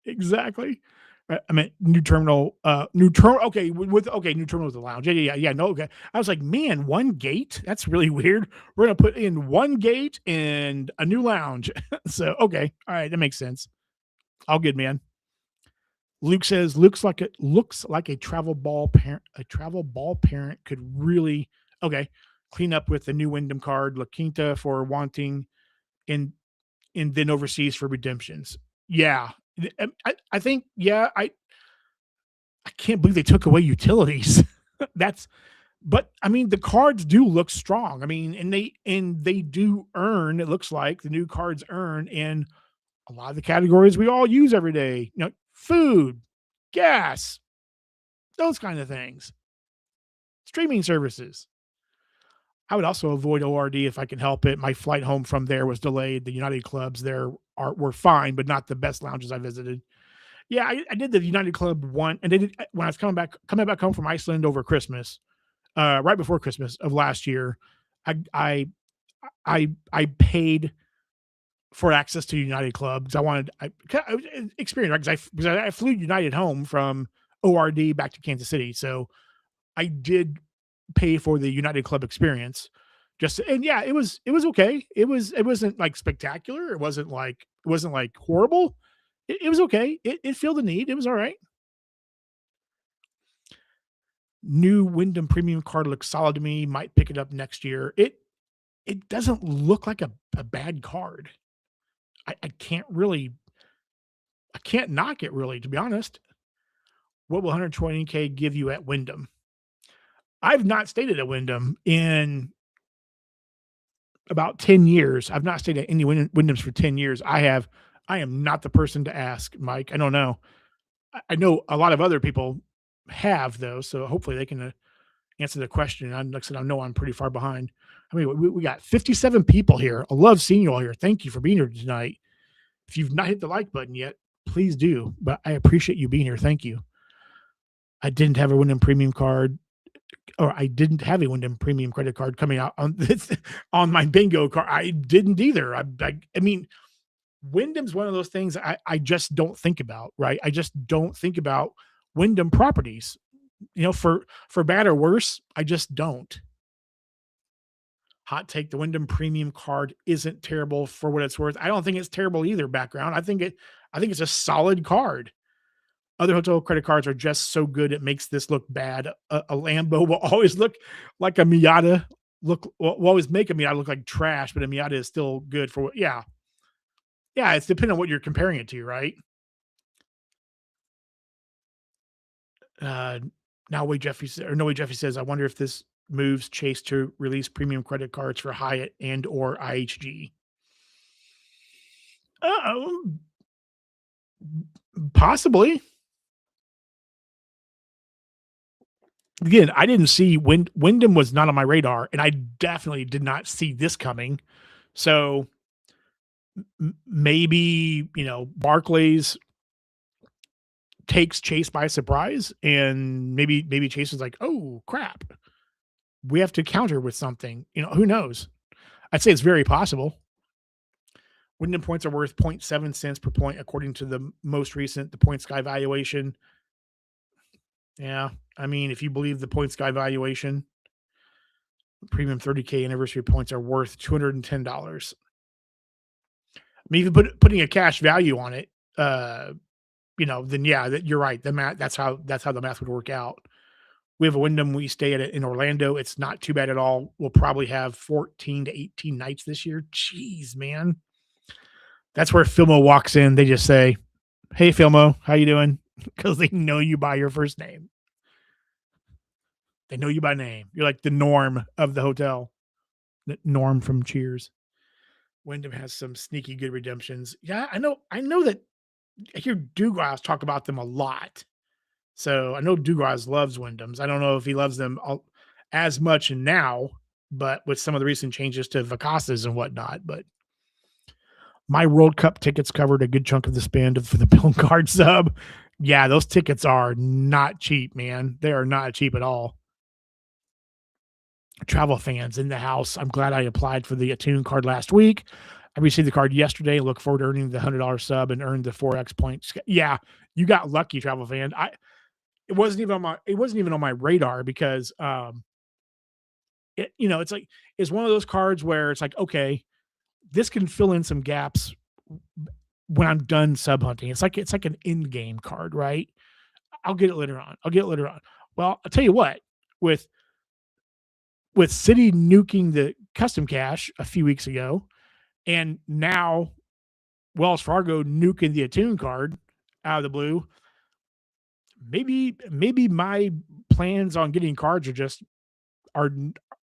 Exactly. I mean, new terminal. Okay, new terminal with the lounge. Yeah. No, okay. I was like, man, one gate. That's really weird. We're gonna put in one gate and a new lounge. So okay, all right, that makes sense. All good, man. Luke says looks like a travel ball parent. A travel ball parent could really okay clean up with the new Wyndham card. La Quinta for wanting in then overseas for redemptions. Yeah, I think, yeah, I can't believe they took away utilities. That's But I mean, the cards do look strong. I mean, and they do earn, it looks like the new cards earn in a lot of the categories we all use every day. Food, gas, those kind of things. Streaming services. I would also avoid ORD if I can help it. My flight home from there was delayed. The United clubs there were fine, but not the best lounges I visited. Yeah, I did the United Club one, and did it when I was coming back home from Iceland over Christmas, right before Christmas of last year. I I I paid for access to United Club because I experience, right, because I flew United home from ORD back to Kansas City, so I did pay for the United Club experience. And yeah, it was okay. It wasn't like spectacular. It wasn't like horrible. It was okay. It filled the need. It was all right. New Wyndham Premium card looks solid to me. Might pick it up next year. It doesn't look like a bad card. I can't knock it really, to be honest. What will 120K give you at Wyndham? I've not stayed at a Wyndham in about 10 years. I've not stayed at any Wyndhams for 10 years. I am not the person to ask, Mike. I don't know. I know a lot of other people have, though, so hopefully they can answer the question. Like I said, I know I'm pretty far behind. I mean, we got 57 people here. I love seeing you all here. Thank you for being here tonight. If you've not hit the like button yet, please do. But I appreciate you being here. Thank you. I didn't have a Wyndham Premium card, or I didn't have a Wyndham Premium credit card coming out on this on my bingo card. I didn't either. I mean, Wyndham's one of those things I just don't think about, right? I just don't think about Wyndham properties. For bad or worse, I just don't. Hot take: the Wyndham Premium card isn't terrible for what it's worth. I don't think it's terrible either. Background: I think it's a solid card. Other hotel credit cards are just so good it makes this look bad. A Lambo will always look like a Miata. Will always make a Miata look like trash, but a Miata is still good for what? Yeah, yeah. It's depending on what you're comparing it to, right? Uh, now wait, Jeffy sa or no way, Jeffy says, "I wonder if this moves Chase to release premium credit cards for Hyatt and or IHG." Uh, Possibly. Again, I didn't see Wyndham was not on my radar, and I definitely did not see this coming. So, maybe, Barclays takes Chase by surprise, and maybe Chase is like, "Oh, crap. We have to counter with something." Who knows? I'd say it's very possible. Wyndham points are worth zero point 0.7 cents per point according to the Point Sky valuation. Yeah, I mean, if you believe the Point Sky valuation, premium 30K anniversary points are worth $210. I mean, if you putting a cash value on it, then yeah, you're right. The math that's how the math would work out. We have a Wyndham we stay at it in Orlando. It's not too bad at all. We'll probably have 14 to 18 nights this year. Jeez, man. That's where Filmo walks in. They just say, "Hey, Filmo, how you doing?" Because they know you by your first name. They know you by name. You're like the Norm of the hotel. Norm from Cheers. Wyndham has some sneaky good redemptions. Yeah, I know. I know that I hear Dugas talk about them a lot. So I know Dugas loves Wyndhams. I don't know if he loves them as much now, but with some of the recent changes to Vicasas and whatnot. But my World Cup tickets covered a good chunk of the spend for the Bill Card sub. Yeah, those tickets are not cheap, man. They are not cheap at all. Travel fans in the house. I'm glad I applied for the Attune card last week. I received the card yesterday. Look forward to earning the $100 sub and earn the 4x points. Yeah, you got lucky, travel fan. It wasn't even on my radar because it's one of those cards where it's like, okay, this can fill in some gaps when I'm done sub hunting. It's like an in game card, right? I'll get it later on. Well, I'll tell you what, with City nuking the custom cash a few weeks ago, and now Wells Fargo nuking the Attune card, out of the blue, maybe my plans on getting cards are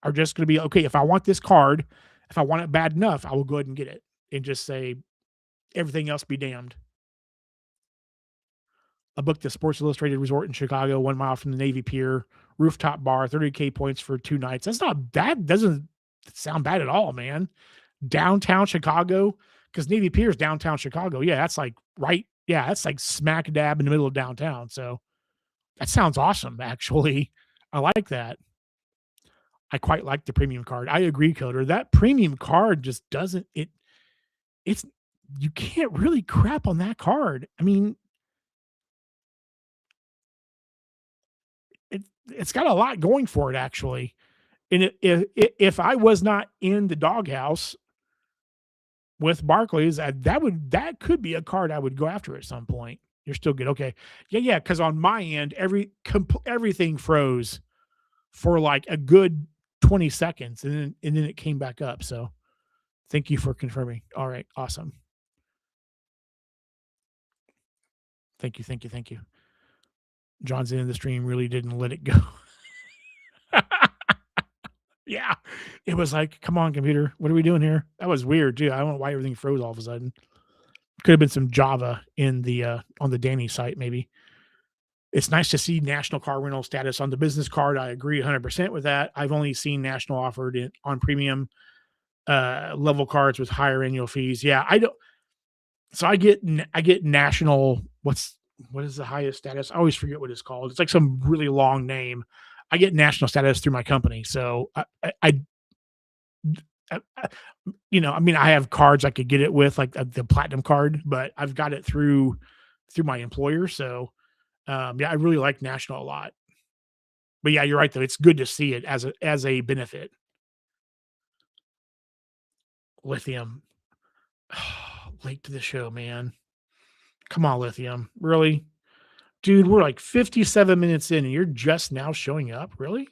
are just going to be okay. If I want this card, if I want it bad enough, I will go ahead and get it and just say everything else be damned. I booked the Sports Illustrated Resort in Chicago, 1 mile from the Navy Pier, rooftop bar, 30K points for 2 nights. That's not that doesn't sound bad at all, man. Downtown Chicago, because Navy Pier is downtown Chicago. Yeah, that's like right. Yeah, that's like smack dab in the middle of downtown. So that sounds awesome, actually. I like that. I quite like the premium card. I agree, Coder. That premium card just doesn't it's you can't really crap on that card. I mean, it's got a lot going for it actually. And if I was not in the doghouse with Barclays, that could be a card I would go after at some point. You're still good, okay? Yeah, yeah. Because on my end, everything froze for like a good 20 seconds, and then it came back up. So thank you for confirming. All right, awesome. Thank you. John's in the stream really didn't let it go. Yeah, it was like, come on, computer, what are we doing here? That was weird too. I don't know why everything froze all of a sudden. Could have been some Java in the on the Danny site, maybe. It's nice to see national car rental status on the business card. I agree 100% with that. I've only seen national offered on premium level cards with higher annual fees. Yeah, I don't. So I get national. What is the highest status? I always forget what it's called. It's like some really long name. I get national status through my company. So I I mean, I have cards I could get it with, like the platinum card, but I've got it through my employer. So yeah, I really like national a lot. But yeah, you're right though. It's good to see it as a benefit. Lithium, late to the show, man. Come on, Lithium. Really? Dude, we're like 57 minutes in and you're just now showing up? Really?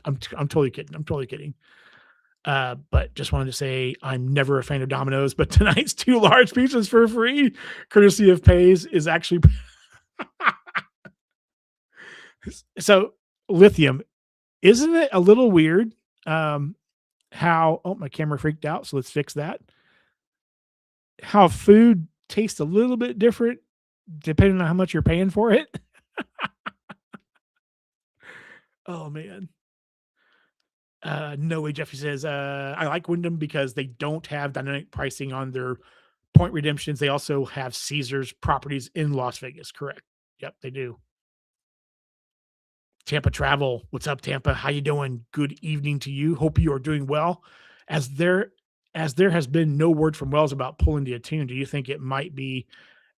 I'm totally kidding. I'm totally kidding. But just wanted to say I'm never a fan of Domino's, but tonight's 2 large pizzas for free, courtesy of Pays, is actually so Lithium. Isn't it a little weird? How my camera freaked out, so let's fix that. How food tastes a little bit different depending on how much you're paying for it. Oh man. No way, Jeffy says, I like Wyndham because they don't have dynamic pricing on their point redemptions. They also have Caesars properties in Las Vegas. Correct. Yep, they do. Tampa Travel. What's up, Tampa? How you doing? Good evening to you. Hope you are doing well. As there as there has been no word from Wells about pulling the Attune, do you think it might be,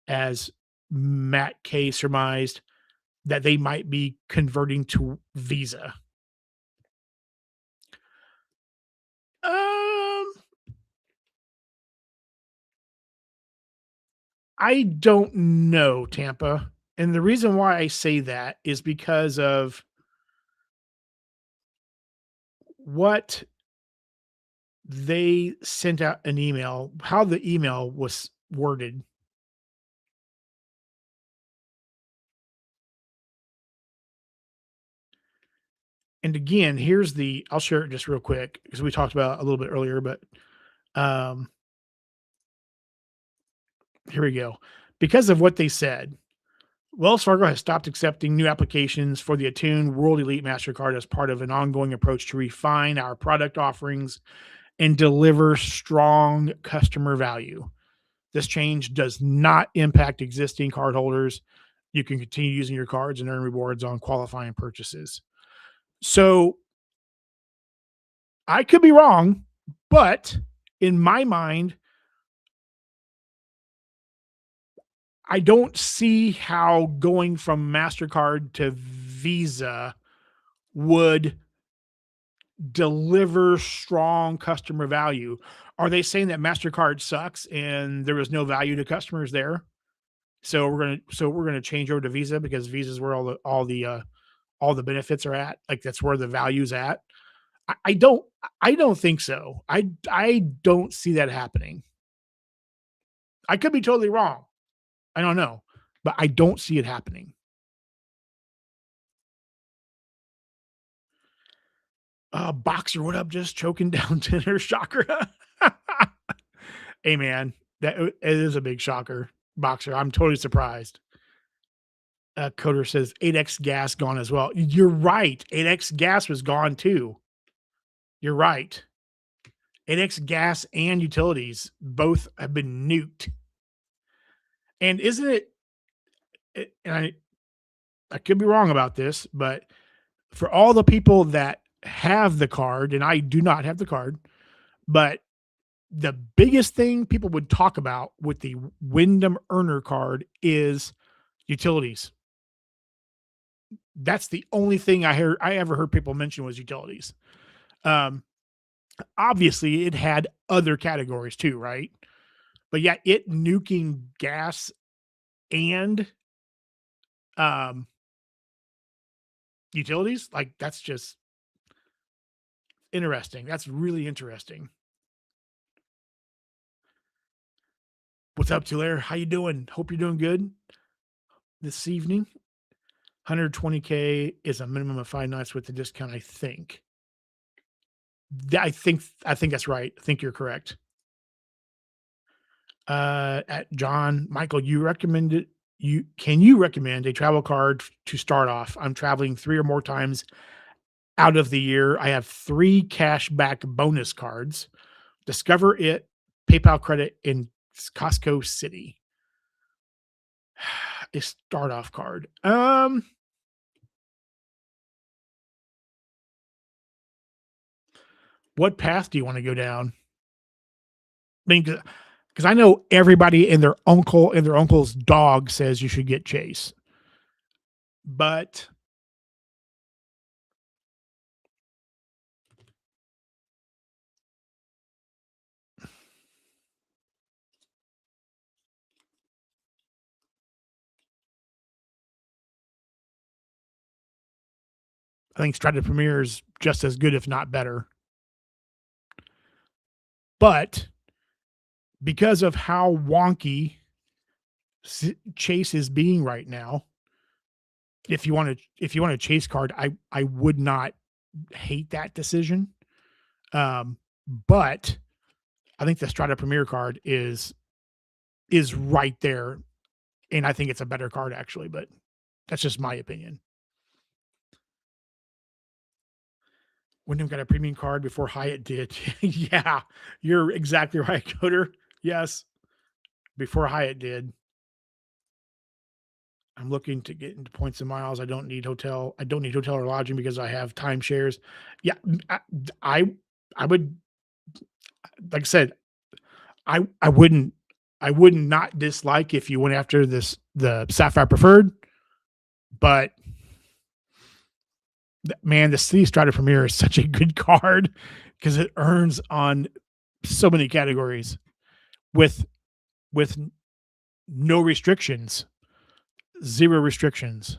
as Matt K surmised, that they might be converting to Visa? Um, I don't know, Tampa. And the reason why I say that is because of what they sent out an email, how the email was worded. And again, I'll share it just real quick because we talked about it a little bit earlier, but um, here we go. Because of what they said, Wells Fargo has stopped accepting new applications for the Attune World Elite MasterCard as part of an ongoing approach to refine our product offerings and deliver strong customer value. This change does not impact existing cardholders. You can continue using your cards and earn rewards on qualifying purchases. So I could be wrong, but in my mind, I don't see how going from MasterCard to Visa would deliver strong customer value. Are they saying that MasterCard sucks and there was no value to customers there? So we're gonna change over to Visa because Visa is where all the benefits are at. Like that's where the value's at. I don't think so. I don't see that happening. I could be totally wrong. I don't know, but I don't see it happening. Boxer, what up? Just choking down dinner. Shocker. Hey, man, it is a big shocker. Boxer, I'm totally surprised. Coder says 8X gas gone as well. You're right. 8X gas was gone too. You're right. 8X gas and utilities both have been nuked. And isn't and I could be wrong about this, but for all the people that have the card, and I do not have the card, but the biggest thing people would talk about with the Wyndham Earner card is utilities. That's the only thing I ever heard people mention was utilities. Um, Obviously, it had other categories too, right? But yeah, it nuking gas and um, utilities, like that's just interesting. That's really interesting. What's up, Tulare? How you doing? Hope you're doing good this evening. 120K is a minimum of 5 nights with the discount, I think. I think that's right. I think you're correct. At John Michael, you recommend a travel card to start off? I'm traveling 3 or more times out of the year. I have 3 cashback bonus cards. Discover It, PayPal credit in Costco City. A start off card. What path do you want to go down? I mean, because I know everybody and their uncle and their uncle's dog says you should get Chase, but I think Strata Premier is just as good, if not better. But because of how wonky Chase is being right now, if you want a Chase card, I would not hate that decision. But I think the Strata Premier card is right there, and I think it's a better card actually. But that's just my opinion. Wyndham got a premium card before Hyatt did. Yeah, you're exactly right, Coder. Yes, before Hyatt did. I'm looking to get into points and miles. I don't need hotel. I don't need hotel or lodging because I have timeshares. Yeah, I, I would, like I said, I wouldn't, I would not dislike if you went after the Sapphire Preferred, but man, the City Strider Premier is such a good card because it earns on so many categories with with no restrictions, 0 restrictions.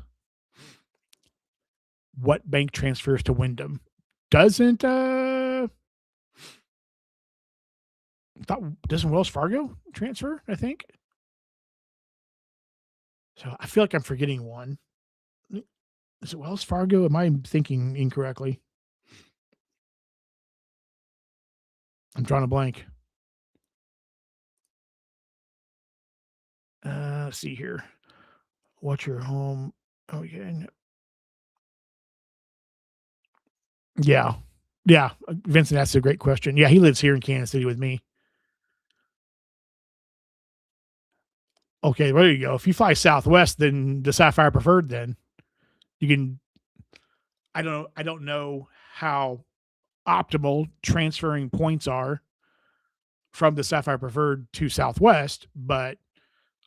What bank transfers to Wyndham? Doesn't doesn't Wells Fargo transfer, I think? So I feel like I'm forgetting one. Is it Wells Fargo? Am I thinking incorrectly? I'm drawing a blank. Let's see here. What's your home? Okay. Yeah. Yeah. Vincent, that's a great question. Yeah, he lives here in Kansas City with me. Okay, there you go. If you fly Southwest, then the Sapphire Preferred, then you can. I don't know how optimal transferring points are from the Sapphire Preferred to Southwest, but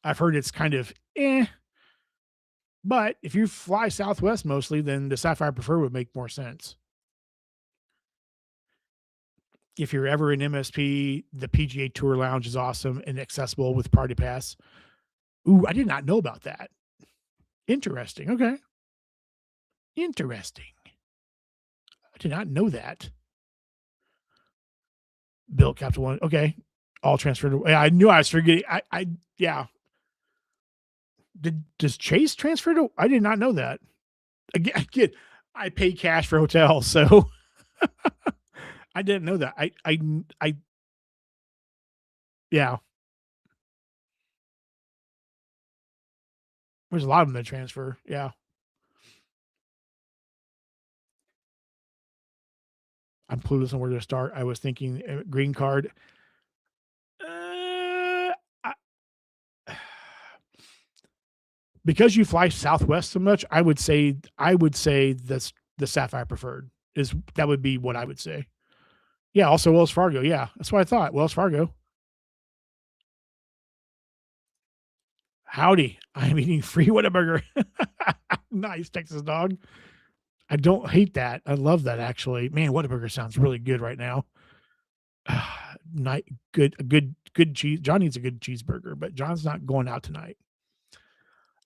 I've heard it's kind of eh. But if you fly Southwest mostly, then the Sapphire Preferred would make more sense. If you're ever in MSP, the PGA Tour Lounge is awesome and accessible with Party Pass. Ooh, I did not know about that. Interesting. Okay. Interesting. I did not know that. Bill Capital One. Okay. All transferred. Yeah, I knew I was forgetting. Yeah. Does Chase transfer to? I did not know that. Again, I pay cash for hotels, so I didn't know that. Yeah. There's a lot of them that transfer. Yeah. I'm clueless on where to start. I was thinking green card. Uh, I, because you fly Southwest so much, I would say that's the Sapphire Preferred is that would be what I would say. Yeah, also Wells Fargo. Yeah, that's what I thought. Wells Fargo. Howdy, I'm eating free Whataburger. Nice, Texas dog. I don't hate that. I love that actually. Man, Whataburger sounds really good right now. Night, good cheese. John needs a good cheeseburger, but John's not going out tonight.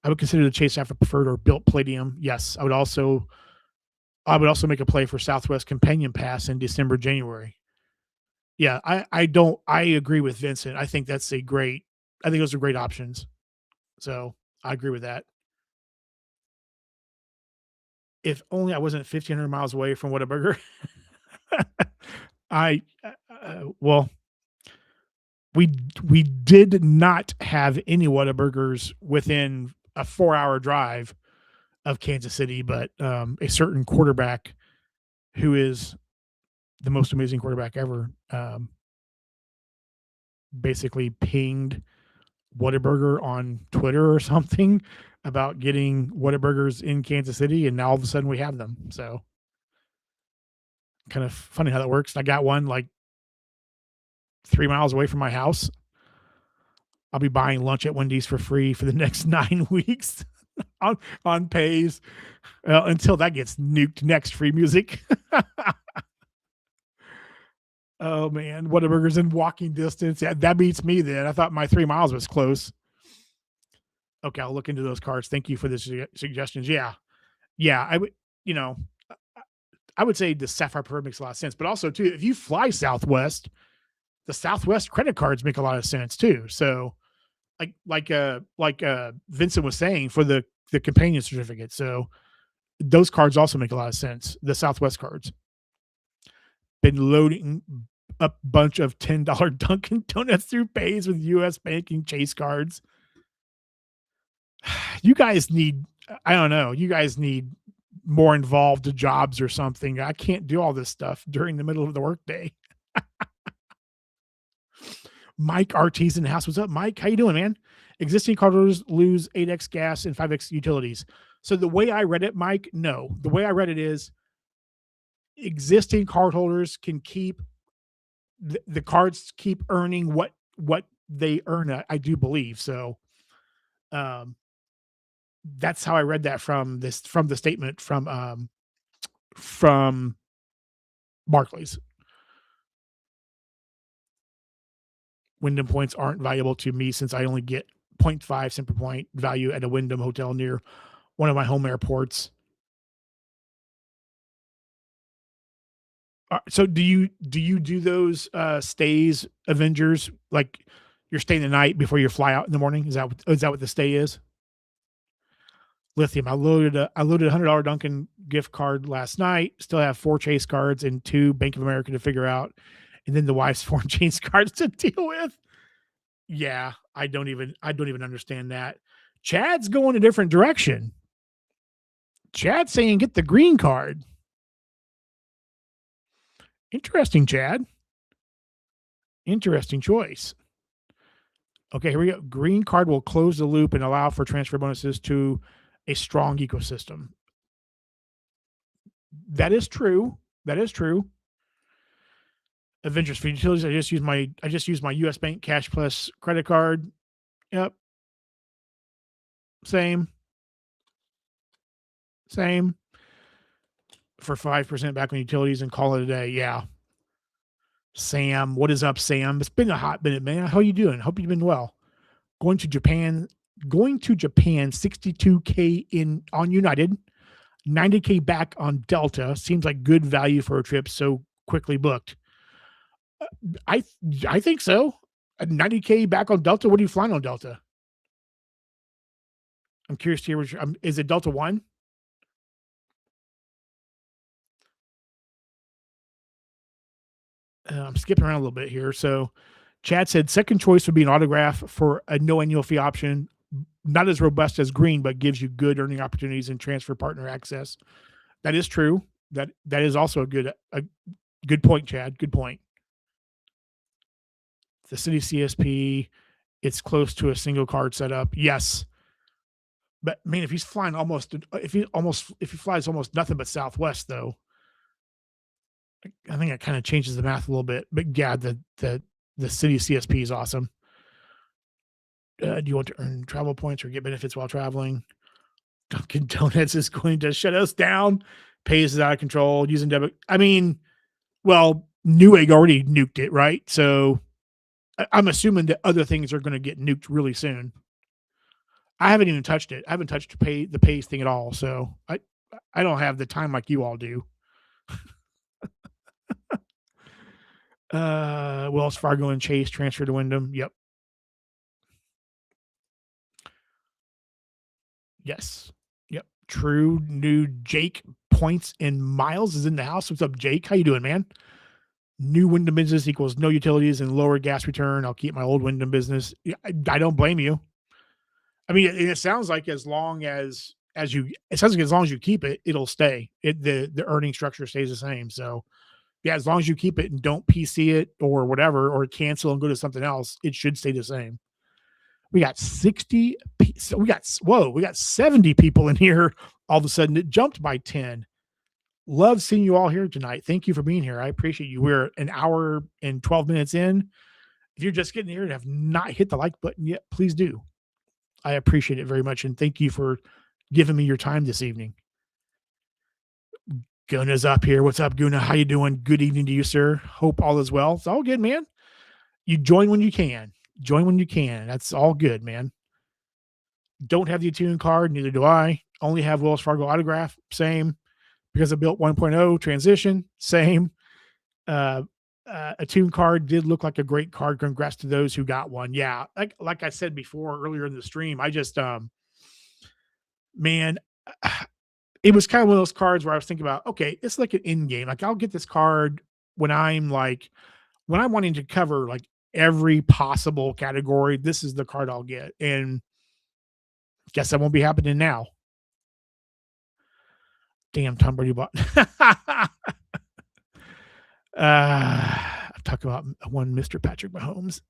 I would consider the Chase Sapphire Preferred or Built Palladium. Yes, I would also make a play for Southwest Companion Pass in December, January. Yeah, I don't I agree with Vincent. I think those are great options. So I agree with that. If only I wasn't 1,500 miles away from Whataburger. I well, we did not have any Whataburgers within a 4-hour drive of Kansas City, but a certain quarterback who is the most amazing quarterback ever basically pinged Whataburger on Twitter or something about getting Whataburgers in Kansas City, and now all of a sudden we have them. So kind of funny how that works. I got one like 3 miles away from my house. I'll be buying lunch at Wendy's for free for the next 9 weeks on pays until that gets nuked next. Free music. Oh man, Whataburger's in walking distance. Yeah, that beats me. Then I thought my 3 miles was close. Okay, I'll look into those cards. Thank you for the suggestions. Yeah, yeah. I would, you know, I would say the Sapphire Preferred makes a lot of sense. But also too, if you fly Southwest, the Southwest credit cards make a lot of sense too. So Vincent was saying for the companion certificate. So those cards also make a lot of sense. The Southwest cards. Been loading a bunch of $10 Dunkin' Donuts through pays with U.S. banking Chase cards. You guys need, I don't know, you guys need more involved jobs or something. I can't do all this stuff during the middle of the workday. Mike RT's in the house. What's up, Mike? How you doing, man? Existing cardholders lose 8x gas and 5x utilities. So the way I read it, Mike, no. The way I read it is existing cardholders can keep the cards keep earning what they earn. I do believe so. That's how I read that from the statement from Barclays. Wyndham points aren't valuable to me since I only get zero 0.5 cent per point value at a Wyndham hotel near one of my home airports. So do you do those stays, Avengers? Like you're staying the night before you fly out in the morning? Is that what the stay is? Lithium. I loaded $100 Dunkin' gift card last night. Still have 4 Chase cards and 2 Bank of America to figure out, and then the wife's 4 Chase cards to deal with. Yeah, I don't even understand that. Chad's going a different direction. Chad's saying get the green card. Interesting, Chad. Interesting choice. Okay, here we go. Green card will close the loop and allow for transfer bonuses to a strong ecosystem. That is true. That is true. Avengers for utilities. I just used my US Bank Cash Plus credit card. Yep. Same. Same. For 5% back on utilities and call it a day. Yeah. Sam, what is up, Sam? It's been a hot minute, man. How are you doing? Hope you've been well. Going to Japan, 62K in on United, 90K back on Delta. Seems like good value for a trip so quickly booked. I I think so. 90K back on Delta. What are you flying on Delta? I'm curious to hear is it Delta One? I'm skipping around a little bit here. So, Chad said second choice would be an autograph for a no annual fee option, not as robust as green, but gives you good earning opportunities and transfer partner access. That is true. That is also a good point, Chad. Good point. The city CSP, it's close to a single card setup. Yes, but I mean, if he's flying if he flies almost nothing but Southwest though, I think it kind of changes the math a little bit. But yeah, the city CSP is awesome. Do you want to earn travel points or get benefits while traveling? Dunkin' Donuts is going to shut us down. Pays is out of control using debit. I mean, well, Newegg already nuked it, right? So I'm assuming that other things are going to get nuked really soon. I haven't even touched it. I haven't touched the pays thing at all. So I don't have the time like you all do. Wells Fargo and Chase transfer to Wyndham. Yep. Yes. Yep. True. New Jake Points and Miles is in the house. What's up, Jake? How you doing, man? New Wyndham business equals no utilities and lower gas return. I'll keep my old Wyndham business. I don't blame you. I mean, it sounds like it sounds like as long as you keep it, it'll stay. The earning structure stays the same. So yeah, as long as you keep it and don't PC it or whatever, or cancel and go to something else, it should stay the same. We got 60. So we got 70 people in here. All of a sudden, it jumped by 10. Love seeing you all here tonight. Thank you for being here. I appreciate you. We're an hour and 12 minutes in. If you're just getting here and have not hit the like button yet, please do. I appreciate it very much. And thank you for giving me your time this evening. Guna's up here. What's up, Guna? How you doing? Good evening to you, sir. Hope all is well. It's all good, man. You join when you can. Join when you can. That's all good, man. Don't have the Attune card. Neither do I. Only have Wells Fargo autograph. Same. Because I built 1.0 transition. Same. Attune card did look like a great card. Congrats to those who got one. Yeah. Like I said before earlier in the stream, I just, man, it was kind of one of those cards where I was thinking about, okay, it's like an in game. Like I'll get this card when I'm wanting to cover like every possible category. This is the card I'll get. And guess that won't be happening now. Damn, Tom Brady bought. I'm talking about one Mr. Patrick Mahomes.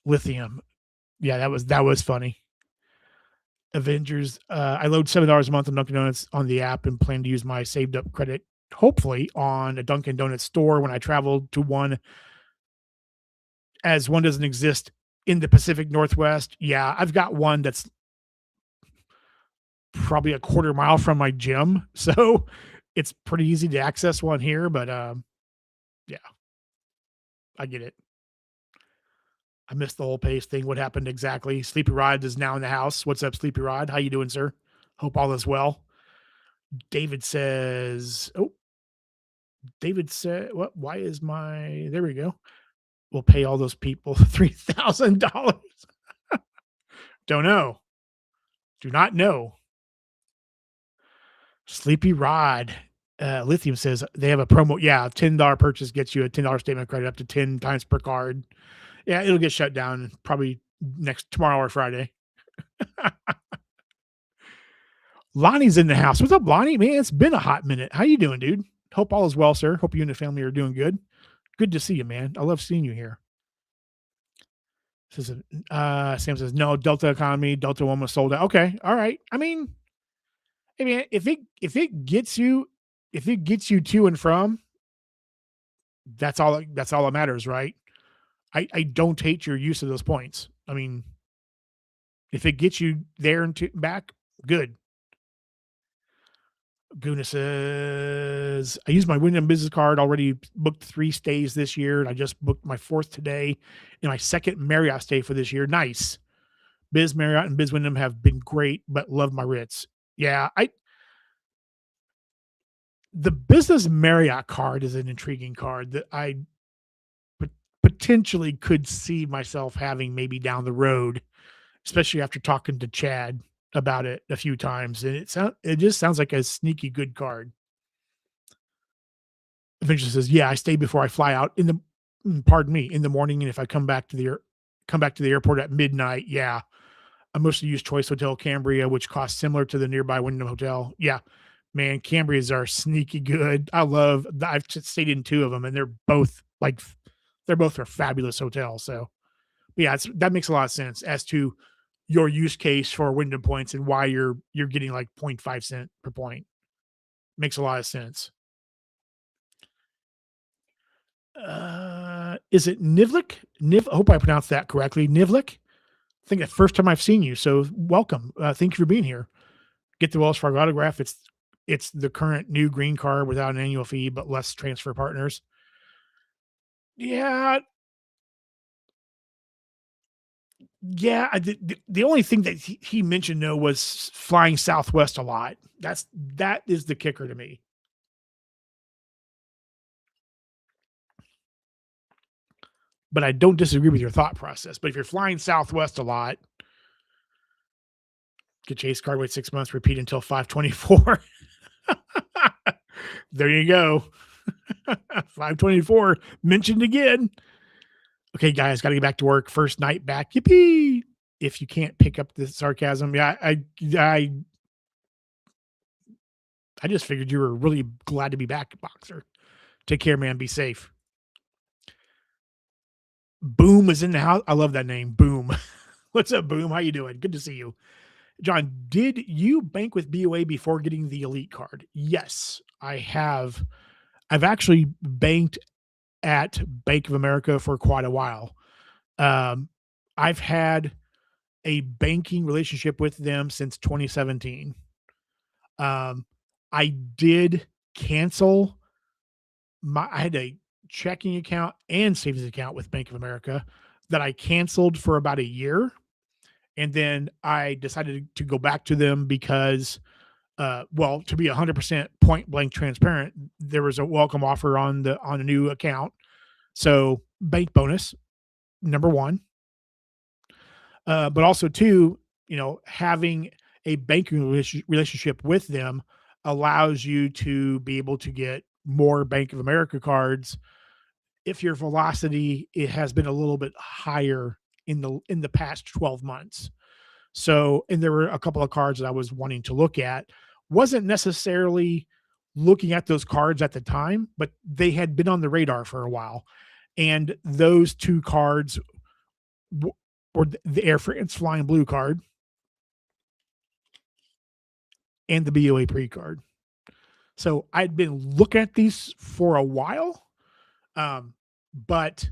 Lithium. Yeah, that was funny. Avengers. I load $7 a month on Dunkin' Donuts on the app and plan to use my saved up credit, hopefully, on a Dunkin' Donuts store when I travel to one, as one doesn't exist in the Pacific Northwest. Yeah, I've got one that's probably a quarter mile from my gym, so it's pretty easy to access one here. But yeah, I get it. I missed the whole pace thing. What happened exactly? Sleepy Rod is now in the house. What's up, Sleepy Rod? How you doing, sir? Hope all is well. David says, oh, David said, what? Why is my, there we go. We'll pay all those people $3,000. Don't know. Do not know. Sleepy Rod. Lithium says they have a promo. Yeah, $10 purchase gets you a $10 statement credit up to 10 times per card. Yeah, it'll get shut down probably tomorrow or Friday. Lonnie's in the house. What's up, Lonnie? Man, it's been a hot minute. How you doing, dude? Hope all is well, sir. Hope you and the family are doing good. Good to see you, man. I love seeing you here. Sam says, no, Delta economy, Delta One was sold out. Okay. All right. I mean, if it gets you to and from, that's all that matters, right? I don't hate your use of those points. I mean, if it gets you there and back, good. Guna says, I used my Wyndham business card, already booked 3 stays this year, and I just booked my 4th today and my 2nd Marriott stay for this year. Nice. Biz Marriott and Biz Wyndham have been great, but love my Ritz. Yeah, the business Marriott card is an intriguing card that I potentially could see myself having maybe down the road, especially after talking to Chad about it a few times, and it just sounds like a sneaky good card. Eventually says, "Yeah, I stay before I fly out in the pardon me, in the morning, and if I come back to the airport at midnight, yeah, I mostly use Choice Hotel Cambria, which costs similar to the nearby Wyndham Hotel." Yeah, man, Cambrias are sneaky good. I've stayed in 2 of them, and they're both are fabulous hotels, so, yeah, that makes a lot of sense as to your use case for Wyndham points and why you're getting, like, .5 cent per point. Makes a lot of sense. Is it Nivlik? I hope I pronounced that correctly. Nivlik? I think the first time I've seen you, so welcome. Thank you for being here. Get the Wells Fargo autograph. It's the current new green card without an annual fee, but less transfer partners. Yeah, yeah. The only thing that he mentioned though was flying Southwest a lot. That is the kicker to me. But I don't disagree with your thought process. But if you're flying Southwest a lot, get Chase card, wait 6 months, repeat until 524. There you go. 524 mentioned again. Okay, guys, got to get back to work. First night back. Yippee. If you can't pick up the sarcasm, yeah, I just figured you were really glad to be back, Boxer. Take care, man. Be safe. Boom is in the house. I love that name. Boom. What's up, Boom? How you doing? Good to see you. John, did you bank with BOA before getting the elite card? Yes, I have. I've actually banked at Bank of America for quite a while. Um, I've had a banking relationship with them since 2017. Um, I did cancel I had a checking account and savings account with Bank of America that I canceled for about a year. And then I decided to go back to them because, well, to be 100% point blank transparent, there was a welcome offer on a new account. So bank bonus, number one. But also two, having a banking relationship with them allows you to be able to get more Bank of America cards if your velocity it has been a little bit higher in the past 12 months. So, and there were a couple of cards that I was wanting to look at. Wasn't necessarily looking at those cards at the time, but they had been on the radar for a while. And those two cards were the Air France Flying Blue card and the BOA pre card. So I'd been looking at these for a while, but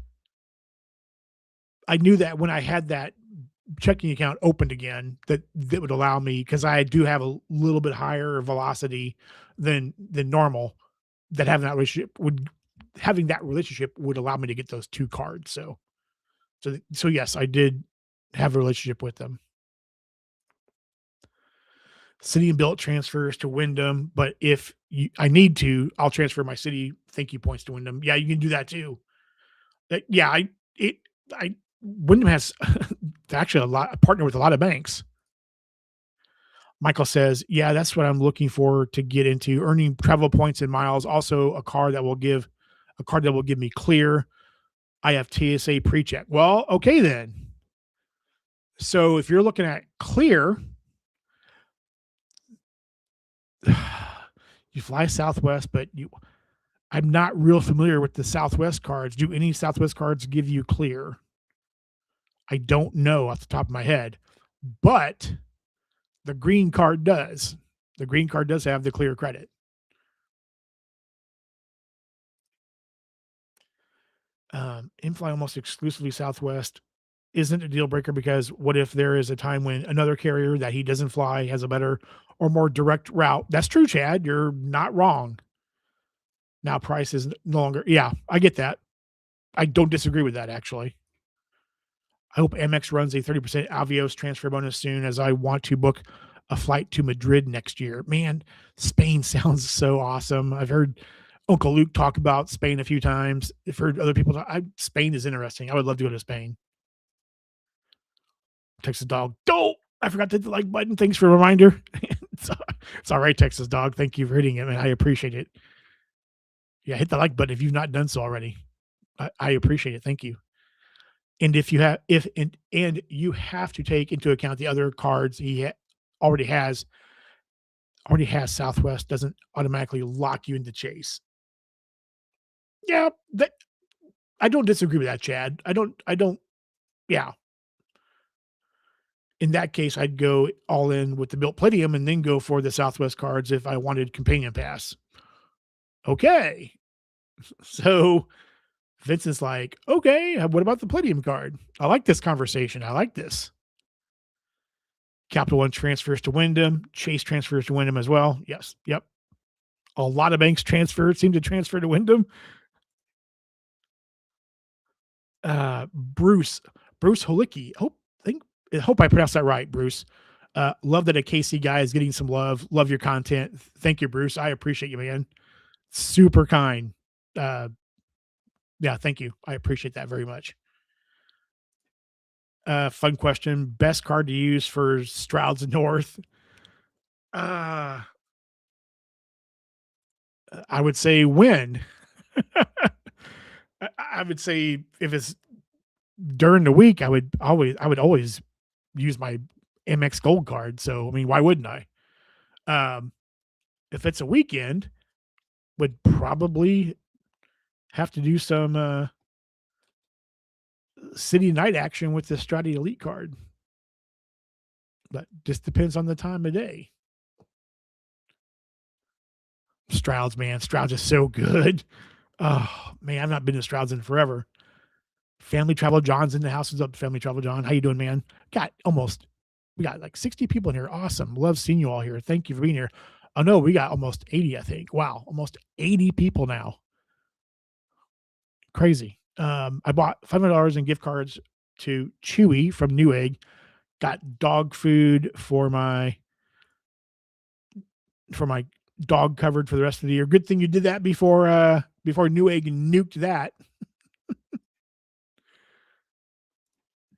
I knew that when I had that checking account opened again, that would allow me because I do have a little bit higher velocity than normal. That having that relationship would allow me to get those two cards. So yes, I did have a relationship with them. City and Built transfers to Wyndham, but if I need to, I'll transfer my City thank you points to Wyndham. Yeah, you can do that too. Yeah, I Wyndham has actually a partner with a lot of banks. Michael says, "Yeah, that's what I'm looking for to get into earning travel points and miles. Also, a card that will give me clear. I have TSA pre-check." Well, okay then. So if you're looking at clear, you fly Southwest, but I'm not real familiar with the Southwest cards. Do any Southwest cards give you clear? I don't know off the top of my head, but the green card does. The green card does have the clear credit. In-fly almost exclusively Southwest isn't a deal breaker because what if there is a time when another carrier that he doesn't fly has a better or more direct route? That's true, Chad. You're not wrong. Now price is no longer. Yeah, I get that. I don't disagree with that actually. I hope Amex runs a 30% Avios transfer bonus soon as I want to book a flight to Madrid next year. Man, Spain sounds so awesome. I've heard Uncle Luke talk about Spain a few times. I've heard other people talk. Spain is interesting. I would love to go to Spain. Texas dog. Don't. I forgot to hit the like button. Thanks for the reminder. it's, it's all right, Texas dog. Thank you for hitting it, man. I appreciate it. Yeah, hit the like button if you've not done so already. I appreciate it. Thank you. And if you have, if and you have to take into account the other cards already has. Already has Southwest doesn't automatically lock you into Chase. Yeah, that I don't disagree with that, Chad. I don't. Yeah, in that case, I'd go all in with the Built Palladium and then go for the Southwest cards if I wanted Companion Pass. Okay. So Vincent's like, okay, what about the Palladium card? I like this conversation. I like this. Capital One transfers to Wyndham. Chase transfers to Wyndham as well. Yes. Yep. A lot of banks seem to transfer to Wyndham. Bruce Holicki. Hope I pronounced that right, Bruce. Love that a KC guy is getting some love. Love your content. Thank you, Bruce. I appreciate you, man. Super kind. Yeah, thank you. I appreciate that very much. Fun question. Best card to use for Stroud's North? I would say win. I would say if it's during the week, I would always use my MX Gold card. So I mean, why wouldn't I? If it's a weekend, would probably have to do some city night action with the Strati Elite card. But just depends on the time of day. Stroud's, man. Stroud's is so good. Oh, man. I've not been to Stroud's in forever. Family Travel John's in the house. Is up, Family Travel John. How you doing, man? We got like 60 people in here. Awesome. Love seeing you all here. Thank you for being here. Oh, no, we got almost 80, I think. Wow. Almost 80 people now. Crazy. I bought $500 in gift cards to Chewy from Newegg. Got dog food for my dog covered for the rest of the year. Good thing you did that before Newegg nuked that.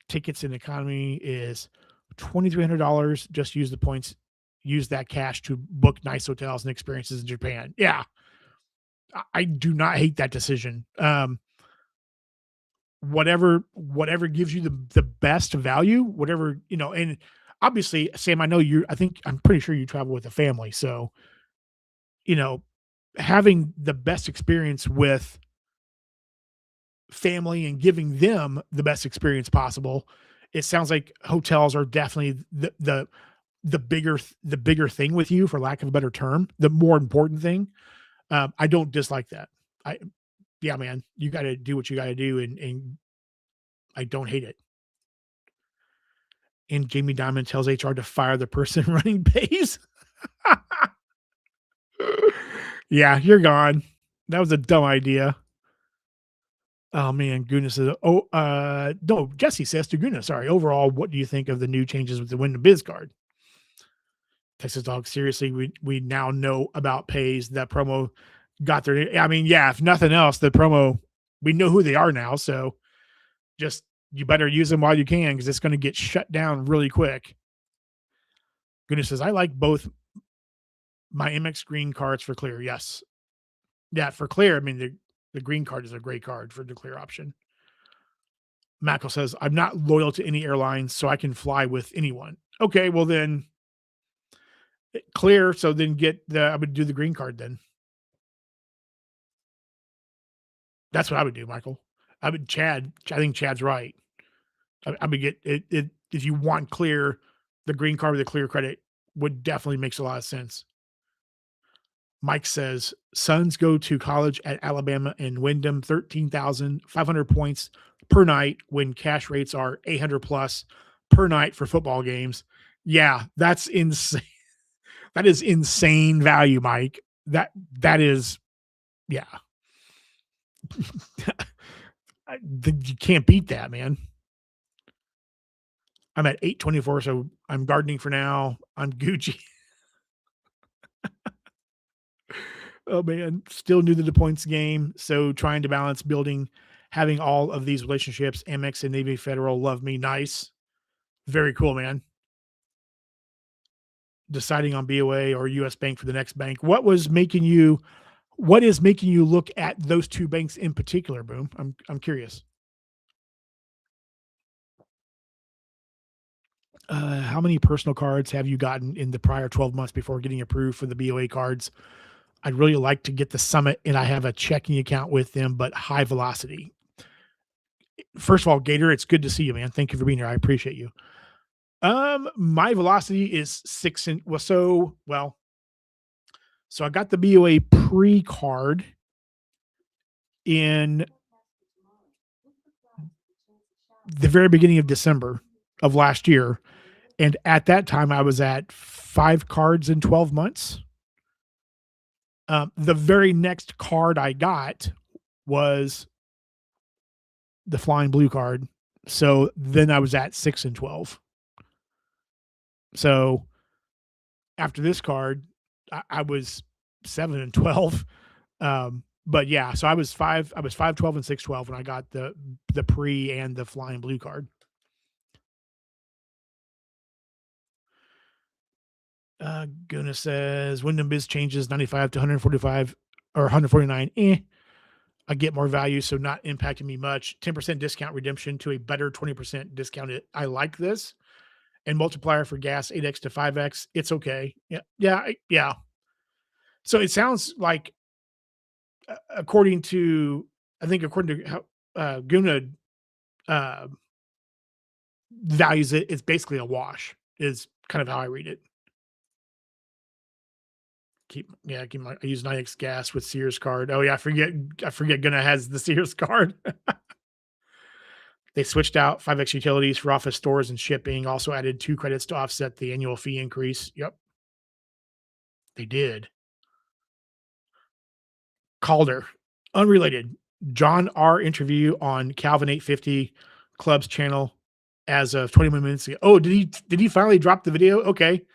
Tickets in economy is $2,300. Just use the points. Use that cash to book nice hotels and experiences in Japan. Yeah, I do not hate that decision. Whatever gives you the best value, whatever, and obviously, Sam, I'm pretty sure you travel with a family. So, having the best experience with family and giving them the best experience possible. It sounds like hotels are definitely the bigger thing with you, for lack of a better term, the more important thing. I don't dislike that. Yeah, man, you got to do what you got to do, and I don't hate it. And Jamie Dimon tells HR to fire the person running pays. Yeah, you're gone. That was a dumb idea. Oh man, Goodness says, no, Jesse says to Goodness, sorry. Overall, what do you think of the new changes with the Wyndham Biz card? Texas Dog, seriously, we now know about pays. That promo got their, I mean, yeah, if nothing else, the promo, we know who they are now. So just, you better use them while you can, because it's going to get shut down really quick. Goodness says, I like both my MX green cards for clear. Yes. Yeah, for clear, I mean, the green card is a great card for the clear option. Mackle says, I'm not loyal to any airline, so I can fly with anyone. Okay, well then, clear. So then I would do the green card then. That's what I would do, Michael. I think Chad's right. I would get it if you want clear, the green card with the clear credit would definitely makes a lot of sense. Mike says, sons go to college at Alabama and Wyndham, 13,500 points per night when cash rates are 800 plus per night for football games. Yeah, that's insane. That is insane value, Mike. That is, yeah. You can't beat that, man. I'm at 824, so I'm gardening for now. I'm Gucci. Oh man, still new to the points game. So trying to balance having all of these relationships. Amex and Navy Federal love me. Nice. Very cool, man. Deciding on BOA or US Bank for the next bank. What is making you look at those 2 banks in particular, Boom? I'm curious. How many personal cards have you gotten in the prior 12 months before getting approved for the BOA cards? I'd really like to get the Summit, and I have a checking account with them, but high velocity. First of all, Gator, it's good to see you, man. Thank you for being here. I appreciate you. My velocity is 6 and so I got the BOA pre-card in the very beginning of December of last year, and at that time, I was at 5 cards in 12 months. The very next card I got was the flying blue card. So then I was at 6 and 12. So after this card, I was 7 and 12. But yeah, so I was 5, 12, and 6, 12 when I got the pre and the flying blue card. Guna says Wyndham Biz changes 95 to 145 or 149. I get more value, so not impacting me much. 10% discount redemption to a better 20% discount. I like this. And multiplier for gas 8x to 5x. It's okay. Yeah. Yeah. Yeah. So it sounds like, according to, I think, according to how Guna uh, values it, it's basically a wash, is kind of how I read it. I use 9x gas with Sears card. Oh yeah, I forget Gonna has the Sears card. They switched out 5x utilities for office stores and shipping, also added 2 credits to offset the annual fee increase. Yep, they did. Calder, unrelated. John R. interview on Calvin 850 Club's channel as of 21 minutes ago. Oh, did he finally drop the video? Okay.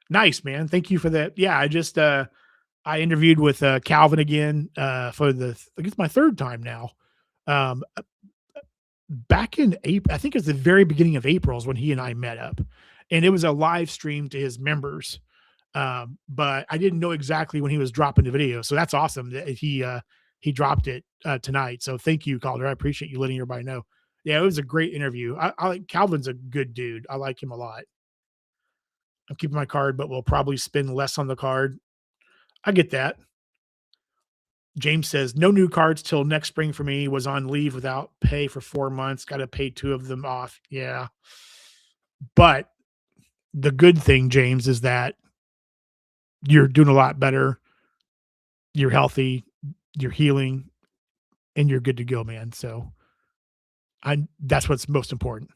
Nice, man. Thank you for that. Yeah, I interviewed with Calvin again for I guess my 3rd time now. Um, Back in April, I think it was the very beginning of April is when he and I met up, and it was a live stream to his members. But I didn't know exactly when he was dropping the video, so that's awesome that he dropped it tonight. So thank you, Calder. I appreciate you letting everybody know. Yeah, it was a great interview. I like Calvin's a good dude. I like him a lot. I'm keeping my card, but we'll probably spend less on the card. I get that. James says, no new cards till next spring for me. Was on leave without pay for 4 months. Got to pay 2 of them off. Yeah. But the good thing, James, is that you're doing a lot better. You're healthy, you're healing, and you're good to go, man. So that's what's most important.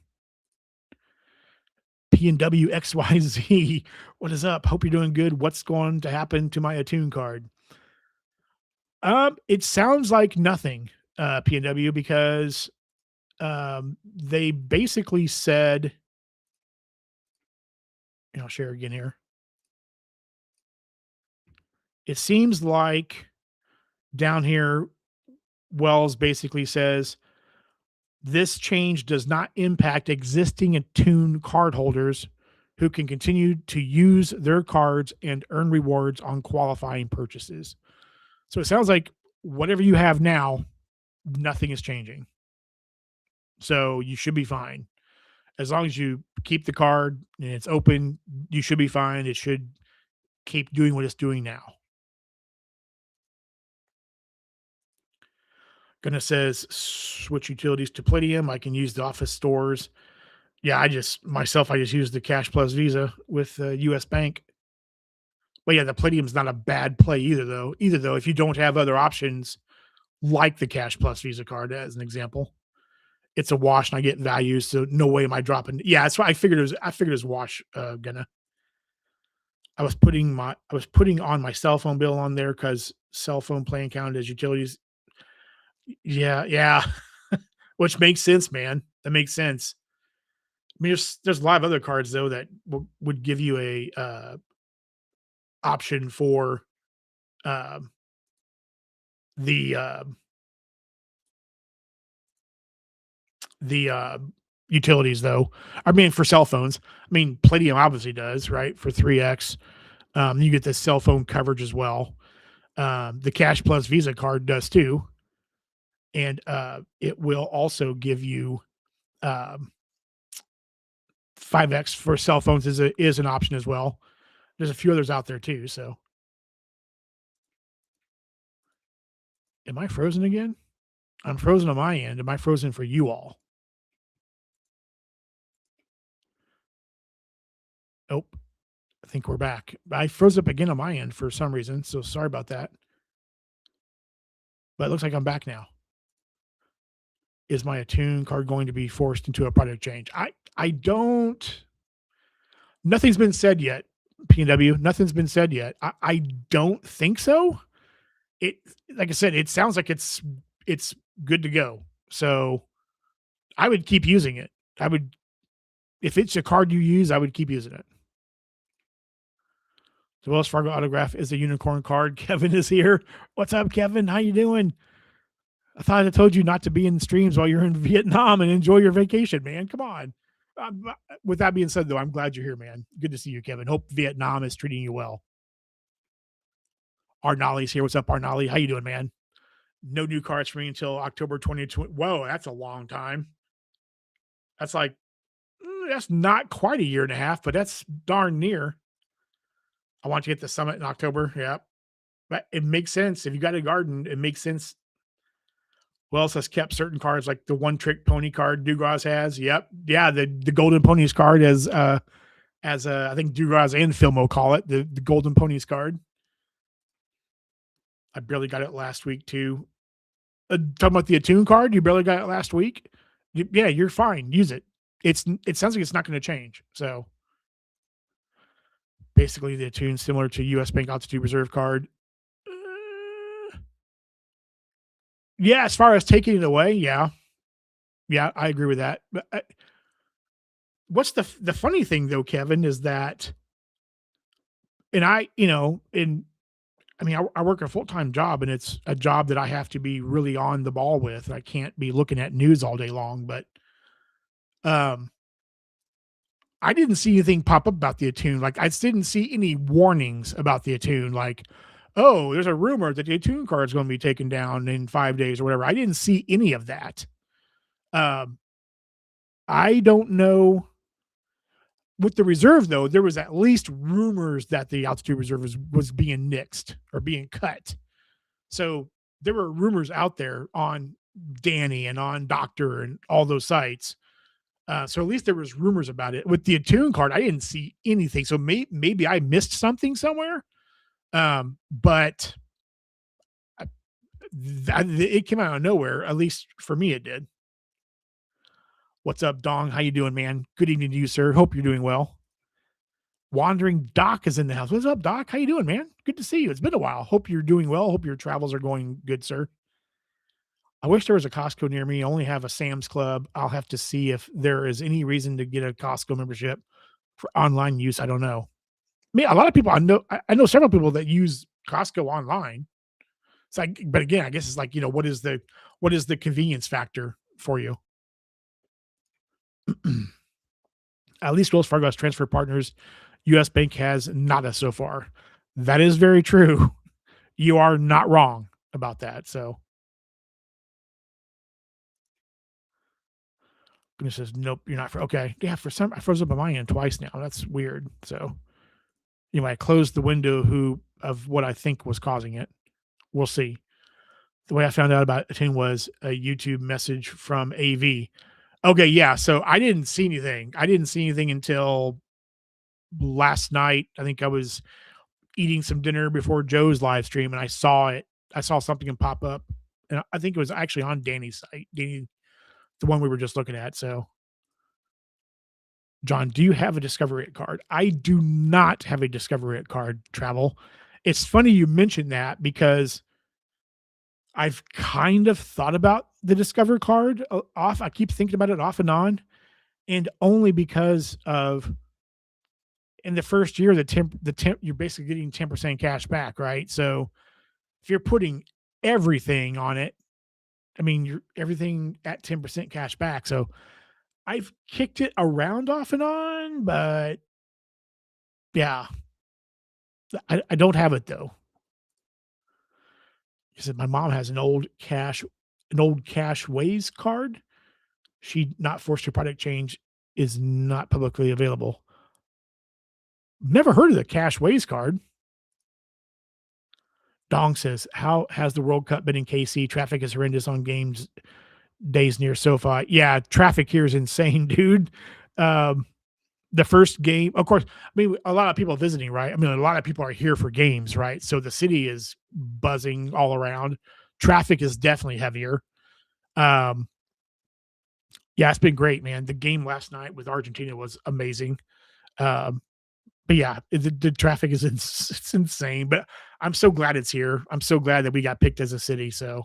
P&W XYZ. What is up? Hope you're doing good. What's going to happen to my Attune card? It sounds like nothing, P&W, because they basically said, and I'll share again here. It seems like down here, Wells basically says this change does not impact existing Attune cardholders who can continue to use their cards and earn rewards on qualifying purchases. So it sounds like whatever you have now, nothing is changing. So you should be fine. As long as you keep the card and it's open, you should be fine. It should keep doing what it's doing now. Gonna says switch utilities to Palladium. I can use the office stores. Yeah, I just use the Cash Plus Visa with US Bank. But yeah, the Palladium's not a bad play either, though. If you don't have other options like the Cash Plus Visa card, as an example, it's a wash, and I get values. So no way am I dropping. Yeah, that's why I figured it was. I figured it was wash. I was putting on my cell phone bill on there because cell phone plan counted as utilities. Yeah, yeah, which makes sense, man. That makes sense. I mean, there's a lot of other cards though that would give you a option for um, the the utilities though. I mean, for cell phones. I mean, Palladium obviously does, right? For 3X. You get the cell phone coverage as well. The Cash Plus Visa card does too. And it will also give you um, 5X for cell phones is an option as well. There's a few others out there too. So, am I frozen again? I'm frozen on my end. Am I frozen for you all? Oh, I think we're back. I froze up again on my end for some reason. So sorry about that. But it looks like I'm back now. Is my Attune card going to be forced into a product change? I don't. Nothing's been said yet. P&W. Nothing's been said yet. I don't think so. It like I said, it sounds like it's good to go. So I would keep using it. I would if it's a card you use, I would keep using it. The Wells Fargo autograph is a unicorn card. Kevin is here. What's up, Kevin? How you doing? I thought I told you not to be in streams while you're in Vietnam and enjoy your vacation, man. Come on. With that being said, though, I'm glad you're here, man. Good to see you, Kevin. Hope Vietnam is treating you well. Arnali's here. What's up, Arnali? How you doing, man? No new cards for me until October 2020. Whoa, that's a long time. That's like, that's not quite a year and a half, but that's darn near. I want to get the summit in October. Yeah. But it makes sense. If you got a garden, it makes sense. Wells has kept certain cards like the one trick pony card Dugras has. Yep. Yeah. The golden ponies card as I think Dugras and Filmo call it the golden ponies card. I barely got it last week too. Talking about the Attune card, you barely got it last week. Yeah, you're fine. Use it. It sounds like it's not going to change. So basically, the Attune similar to U.S. Bank Altitude Reserve card. Yeah, as far as taking it away, yeah, I agree with that. But what's the funny thing though, Kevin, is that, and I mean, I work a full-time job and it's a job that I have to be really on the ball with. I can't be looking at news all day long, but um, I didn't see anything pop up about the Attune. Like I didn't see any warnings about the Attune. Like, oh, there's a rumor that the Attune card is going to be taken down in 5 days or whatever. I didn't see any of that. Um, I don't know. With the reserve, though, there was at least rumors that the altitude reserve was being nixed or being cut. So there were rumors out there on Danny and on Doctor and all those sites. So at least there was rumors about it. With the Attune card, I didn't see anything. So maybe I missed something somewhere. But it came out of nowhere. At least for me, it did. What's up, Dong? How you doing, man? Good evening to you, sir. Hope you're doing well. Wandering Doc is in the house. What's up, Doc? How you doing, man? Good to see you. It's been a while. Hope you're doing well. Hope your travels are going good, sir. I wish there was a Costco near me. I only have a Sam's Club. I'll have to see if there is any reason to get a Costco membership for online use. I don't know. I mean, a lot of people I know several people that use Costco online. It's like, but again, I guess it's like, what is the convenience factor for you? At least Wells Fargo has transfer partners. U.S. Bank has nada so far. That is very true. You are not wrong about that. So, goodness says, nope, you're not. Okay. Yeah, for some, I froze up on my end twice now. That's weird. So, I closed the window of what I think was causing it. We'll see. The way I found out about Attune was a YouTube message from AV. Okay, yeah. So I didn't see anything. I didn't see anything until last night. I think I was eating some dinner before Joe's live stream and I saw it. I saw something pop up. And I think it was actually on Danny's site. Danny, the one we were just looking at. So, John, do you have a Discovery card? I do not have a Discovery card, Travel. It's funny you mentioned that because I've kind of thought about the Discover card off. I keep thinking about it off and on, and only because of in the first year, you're basically getting 10% cash back, right? So if you're putting everything on it, I mean, you're everything at 10% cash back. So I've kicked it around off and on, but yeah, I don't have it though. He said my mom has an old cash ways card. She not forced her product change is not publicly available. Never heard of the cash ways card. Dong says, "How has the World Cup been in KC? Traffic is horrendous on games days near SoFi." Yeah, traffic here is insane, dude. Um, the first game, of course, I mean, a lot of people visiting, right? I mean, a lot of people are here for games, right? So the city is buzzing all around. Traffic is definitely heavier. Um, yeah, it's been great, man. The game last night with Argentina was amazing. Um, but yeah, the traffic is it's insane. But I'm so glad it's here. I'm so glad that we got picked as a city. So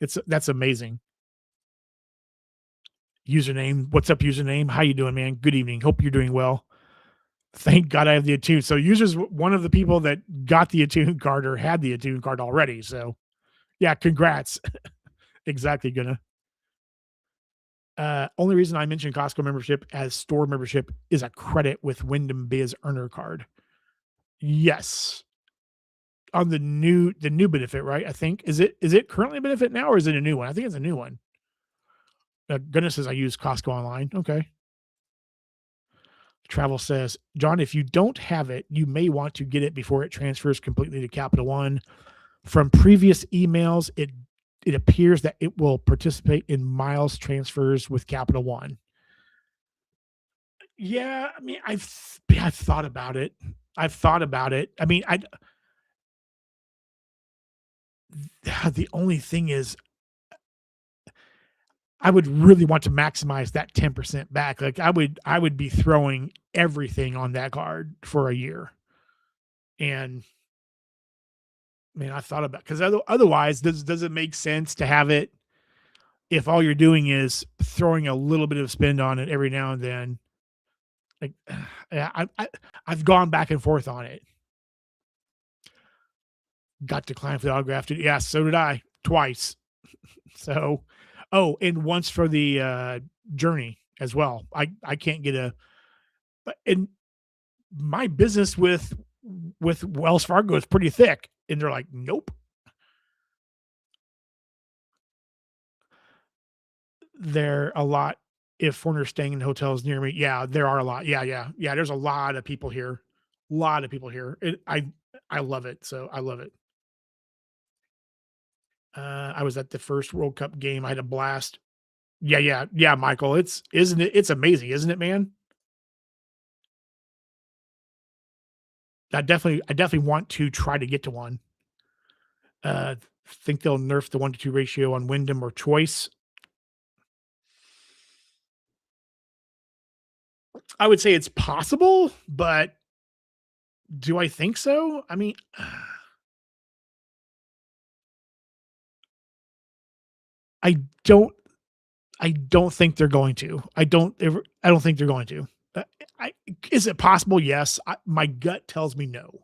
it's that's amazing. Username, what's up, username? How you doing, man? Good evening. Hope you're doing well. Thank God I have the Attune. So users one of the people that got the Attune card or had the Attune card already. So yeah, congrats. Exactly, gonna. Only reason I mentioned Costco membership as store membership is a credit with Wyndham Biz Earner card. Yes, on the new benefit, right? I think is it currently a benefit now or is it a new one? I think it's a new one. Goodness says I use Costco online. Okay. Travel says, John, if you don't have it, you may want to get it before it transfers completely to Capital One. From previous emails, it appears that it will participate in miles transfers with Capital One. Yeah, I mean, I've thought about it. I've thought about it. I mean, I the only thing is I would really want to maximize that 10% back. Like I would be throwing everything on that card for a year. And man, I thought about because otherwise, does it make sense to have it if all you're doing is throwing a little bit of spend on it every now and then? Like, yeah, I've gone back and forth on it. Got declined for the autograph. Yeah, so did I twice. So, oh, and once for the journey as well. I can't get a. But in my business with Wells Fargo is pretty thick, and they're like, nope. There a lot if foreigners staying in hotels near me. Yeah, there are a lot. Yeah, yeah, yeah. There's a lot of people here. A lot of people here. I love it. So I love it. I was at the first World Cup game. I had a blast. Yeah, yeah, yeah, Michael. It's isn't it? It's amazing, isn't it, man? I definitely want to try to get to one. Think they'll nerf the 1 to 2 ratio on Wyndham or Choice. I would say it's possible, but do I think so? I mean, I don't I don't think they're going to. I don't think they're going to. Uh, I is it possible? Yes. My gut tells me no.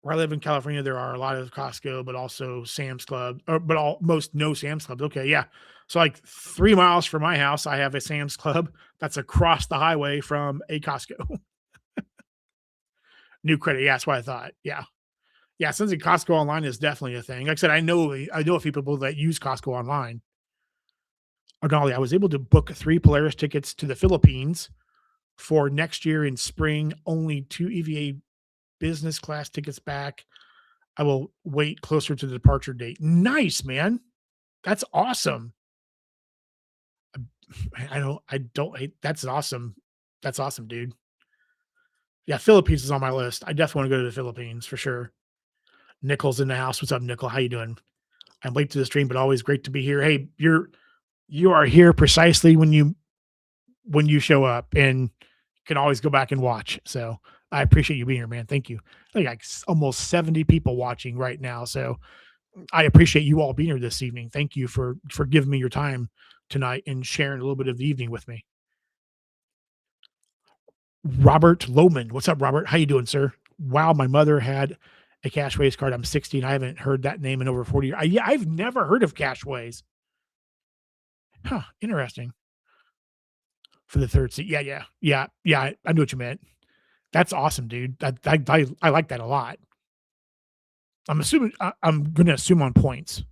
Where I live in California, there are a lot of Costco, but also Sam's Club, but almost no Sam's Clubs. Okay, yeah. So like 3 miles from my house, I have a Sam's Club that's across the highway from a Costco. New credit. Yeah, that's what I thought. Yeah. Yeah, since the Costco online is definitely a thing. Like I said, I know a few people that use Costco online. Or golly, I was able to book 3 Polaris tickets to the Philippines for next year in spring, only 2 EVA business class tickets back. I will wait closer to the departure date. Nice, man. That's awesome. I don't hate that's awesome. That's awesome, dude. Yeah, Philippines is on my list. I definitely want to go to the Philippines for sure. Nickel's in the house. What's up, Nickel? How you doing? I'm late to the stream, but always great to be here. Hey, you are here precisely when you show up and can always go back and watch. So I appreciate you being here, man. Thank you. I think like almost 70 people watching right now. So I appreciate you all being here this evening. Thank you for giving me your time tonight and sharing a little bit of the evening with me. Robert Lohman. What's up, Robert? How you doing, sir? Wow, my mother had a Cashways card. I'm 16. I haven't heard that name in over 40 years. Yeah, I've never heard of Cashways. Huh, interesting. For the 3rd seat. Yeah, yeah. Yeah, yeah, I know what you meant. That's awesome, dude. I like that a lot. I'm gonna assume on points.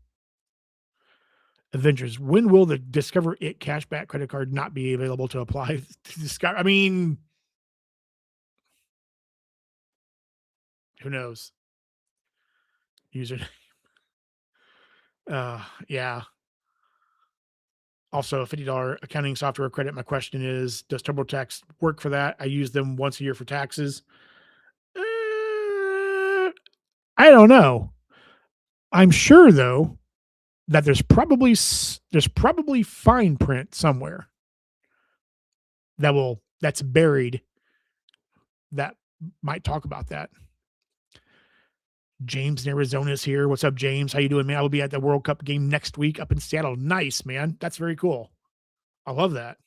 Avengers, when will the Discover It cashback credit card not be available to apply to Discover? I mean, who knows? User yeah. Also, a $50 accounting software credit. My question is, does TurboTax work for that? I use them once a year for taxes. I don't know. I'm sure though that there's probably fine print somewhere that's buried that might talk about that. James in Arizona is here. What's up, James? How you doing, man? I will be at the World Cup game next week up in Seattle. Nice, man. That's very cool. I love that.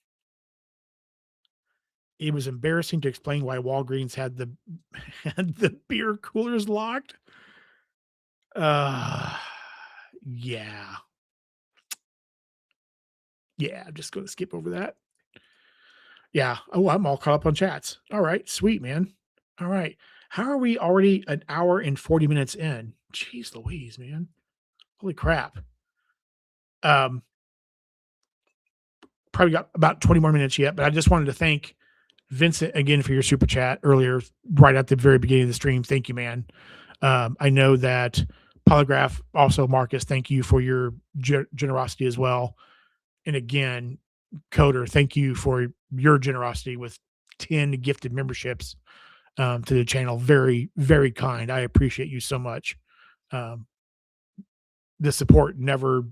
It was embarrassing to explain why Walgreens had the had the beer coolers locked. Uh yeah. Yeah, I'm just gonna skip over that. Yeah. Oh, I'm all caught up on chats. All right, sweet, man. All right. How are we already an hour and 40 minutes in? Jeez Louise, man. Holy crap. Um, Probably got about 20 more minutes yet, but I just wanted to thank Vincent again for your super chat earlier, right at the very beginning of the stream. Thank you, man. I know that Polygraph, also Marcus, thank you for your generosity as well. And again, Coder, thank you for your generosity with 10 gifted memberships to the channel. Very, very kind. I appreciate you so much. Um, the support never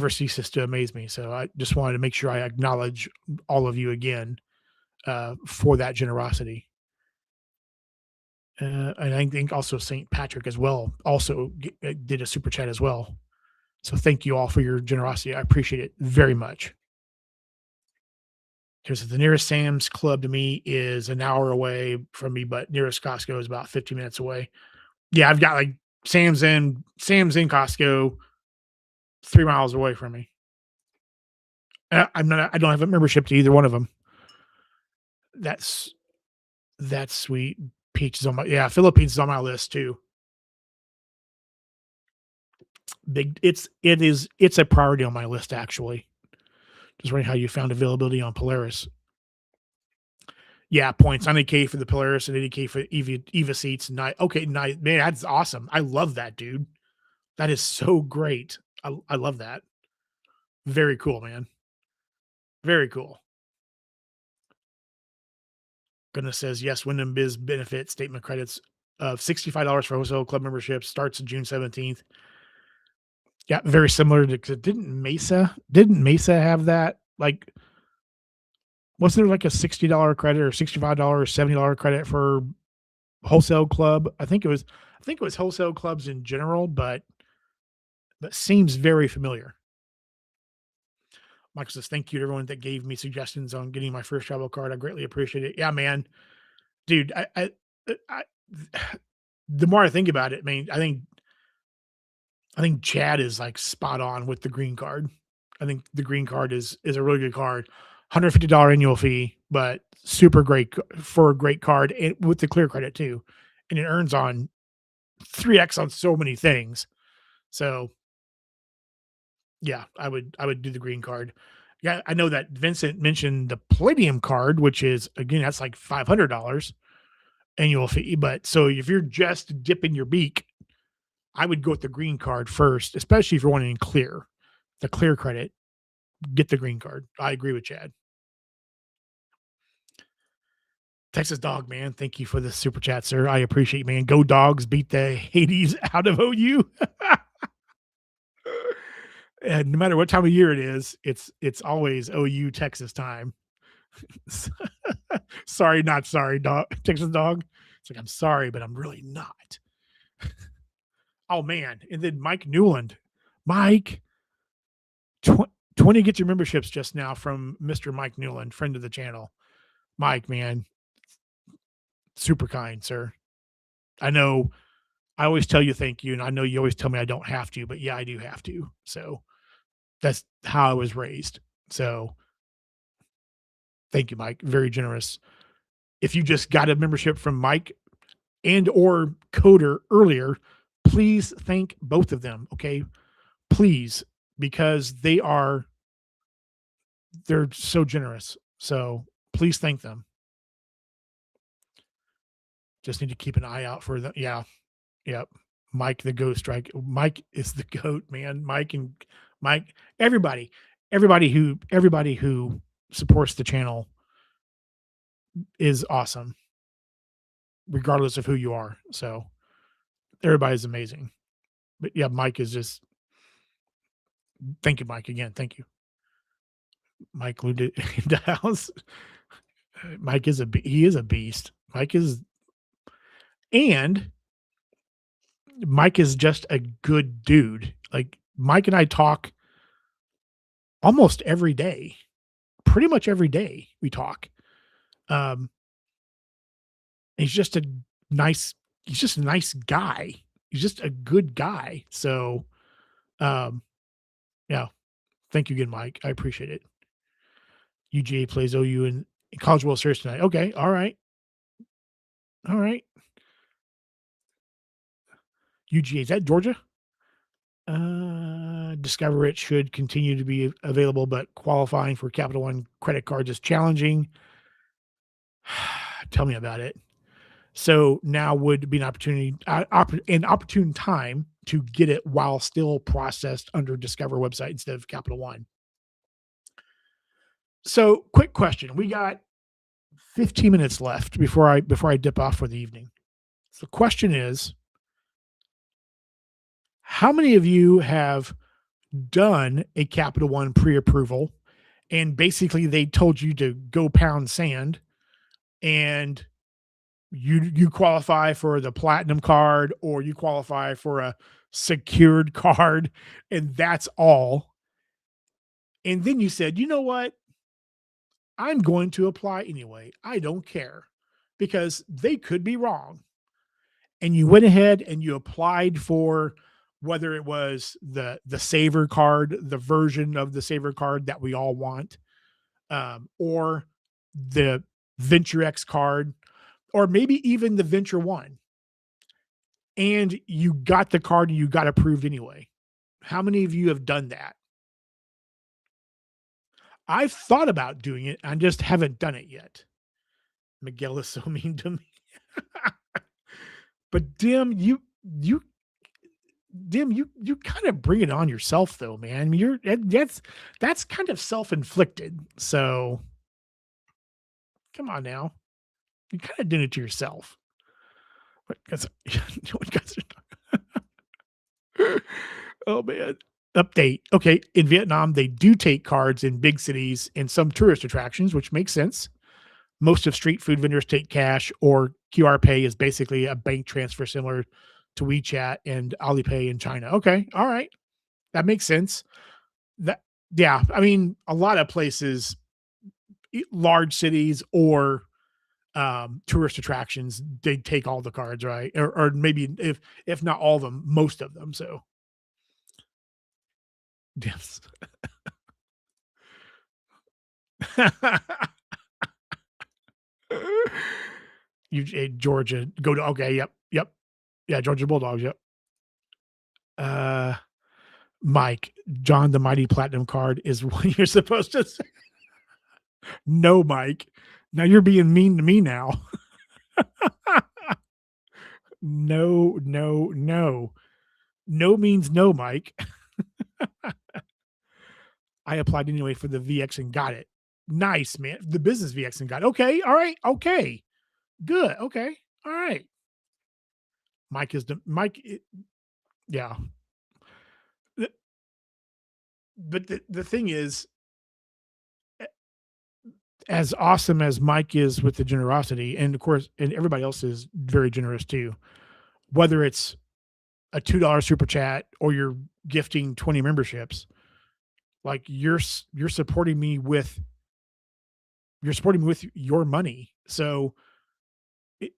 ceases to amaze me. So I just wanted to make sure I acknowledge all of you again for that generosity. And I think also St. Patrick as well also did a super chat as well. So thank you all for your generosity. I appreciate it very much. Because the nearest Sam's Club to me is an hour away from me, but nearest Costco is about 50 minutes away. Yeah, I've got like Sam's in Costco 3 miles away from me. I don't have a membership to either one of them. That's that's sweet. Peach is on my yeah, Philippines is on my list too. It's a priority on my list actually. Just wondering how you found availability on Polaris. Yeah, points 90K for the Polaris and 80K for Eva seats. Okay, nice man. That's awesome. I love that, dude. That is so great. I love that. Very cool, man. Very cool. Goodness says yes. Wyndham Biz benefit statement credits of $65 for wholesale club membership starts June 17th. Yeah, very similar to 'cause didn't Mesa have that? Like, wasn't there like a $60 credit or $65, $70 credit for wholesale club? I think it was wholesale clubs in general, but that seems very familiar. Michael says, thank you to everyone that gave me suggestions on getting my first travel card. I greatly appreciate it. Yeah, man. Dude, I the more I think about it, I mean, I think Chad is like spot on with the green card. I think the green card is a really good card. $150 annual fee, but super great for a great card and with the clear credit too. And it earns on 3x on so many things. So yeah, I would do the green card. Yeah, I know that Vincent mentioned the Palladium card, which is again that's like $500 annual fee. But so if you're just dipping your beak, I would go with the green card first, especially if you're wanting clear, the clear credit. Get the green card. I agree with Chad. Texas Dog, man. Thank you for the super chat, sir. I appreciate it, man. Go Dogs, beat the Hades out of OU. And no matter what time of year it is, it's always OU Texas time. Sorry, not sorry, dog. Texas Dog. It's like I'm sorry, but I'm really not. Oh man. And then Mike Newland. Mike, 20 get your memberships just now from Mr. Mike Newland, friend of the channel. Mike, man, super kind, sir. I know I always tell you thank you, and I know you always tell me I don't have to, but yeah, I do have to. So That's how I was raised. So thank you, Mike. Very generous. If you just got a membership from Mike and or Coder earlier, please thank both of them. Okay. Please, because they're so generous. So please thank them. Just need to keep an eye out for the yeah. Yep. Mike the Ghost Strike. Mike is the goat, man. Mike, everybody who supports the channel is awesome, regardless of who you are. So everybody's amazing. But yeah, Mike is just thank you, Mike. Again, thank you. Mike Lou in the house. Mike is he is a beast. And Mike is just a good dude. Like Mike and I talk almost every day. Pretty much every day we talk. Um, he's just a nice he's just a nice guy. He's just a good guy. So, um, yeah, thank you again, Mike. I appreciate it. UGA plays OU in College World Series tonight. Okay, all right, all right. UGA is that Georgia? Discover it should continue to be available, but qualifying for Capital One credit cards is challenging. Tell me about it. So now would be an an opportune time to get it while still processed under Discover website instead of Capital One. So, quick question: we got 15 minutes left before I dip off for the evening. So, the question is: how many of you have done a Capital One pre-approval, and basically they told you to go pound sand, and you qualify for the platinum card or you qualify for a secured card, and that's all. And then you said, you know what? I'm going to apply anyway. I don't care because they could be wrong. And you went ahead and you applied for whether it was the saver card, the version of the saver card that we all want, or the Venture X card, or maybe even the Venture One, and you got the card and you got approved anyway. How many of you have done that? I've thought about doing it. I just haven't done it yet. Miguel is so mean to me. But you you kind of bring it on yourself though, man. I mean, that's kind of self-inflicted. So come on now. You kind of did it to yourself. But oh man. Update. Okay. In Vietnam, they do take cards in big cities and some tourist attractions, which makes sense. Most of street food vendors take cash, or QR Pay is basically a bank transfer similar to WeChat and Alipay in China. Okay. All right. That makes sense. That yeah, I mean, a lot of places, large cities or tourist attractions, they take all the cards, right? Or maybe if not all of them, most of them. So yes. Georgia, go to okay, yep, yep. Yeah, Georgia Bulldogs, yep. Uh Mike, John the Mighty Platinum card is what you're supposed to say. No, Mike. Now you're being mean to me now. No, no, no. No means no, Mike. I applied anyway for the VX and got it. Nice, man. The business VX and got it. Okay. All right. Okay. Good. Okay. All right. Mike is the Mike. Yeah. But the thing is, as awesome as Mike is with the generosity, and of course, and everybody else is very generous too, whether it's a $2 super chat or you're gifting 20 memberships, like you're supporting me with your money. So it,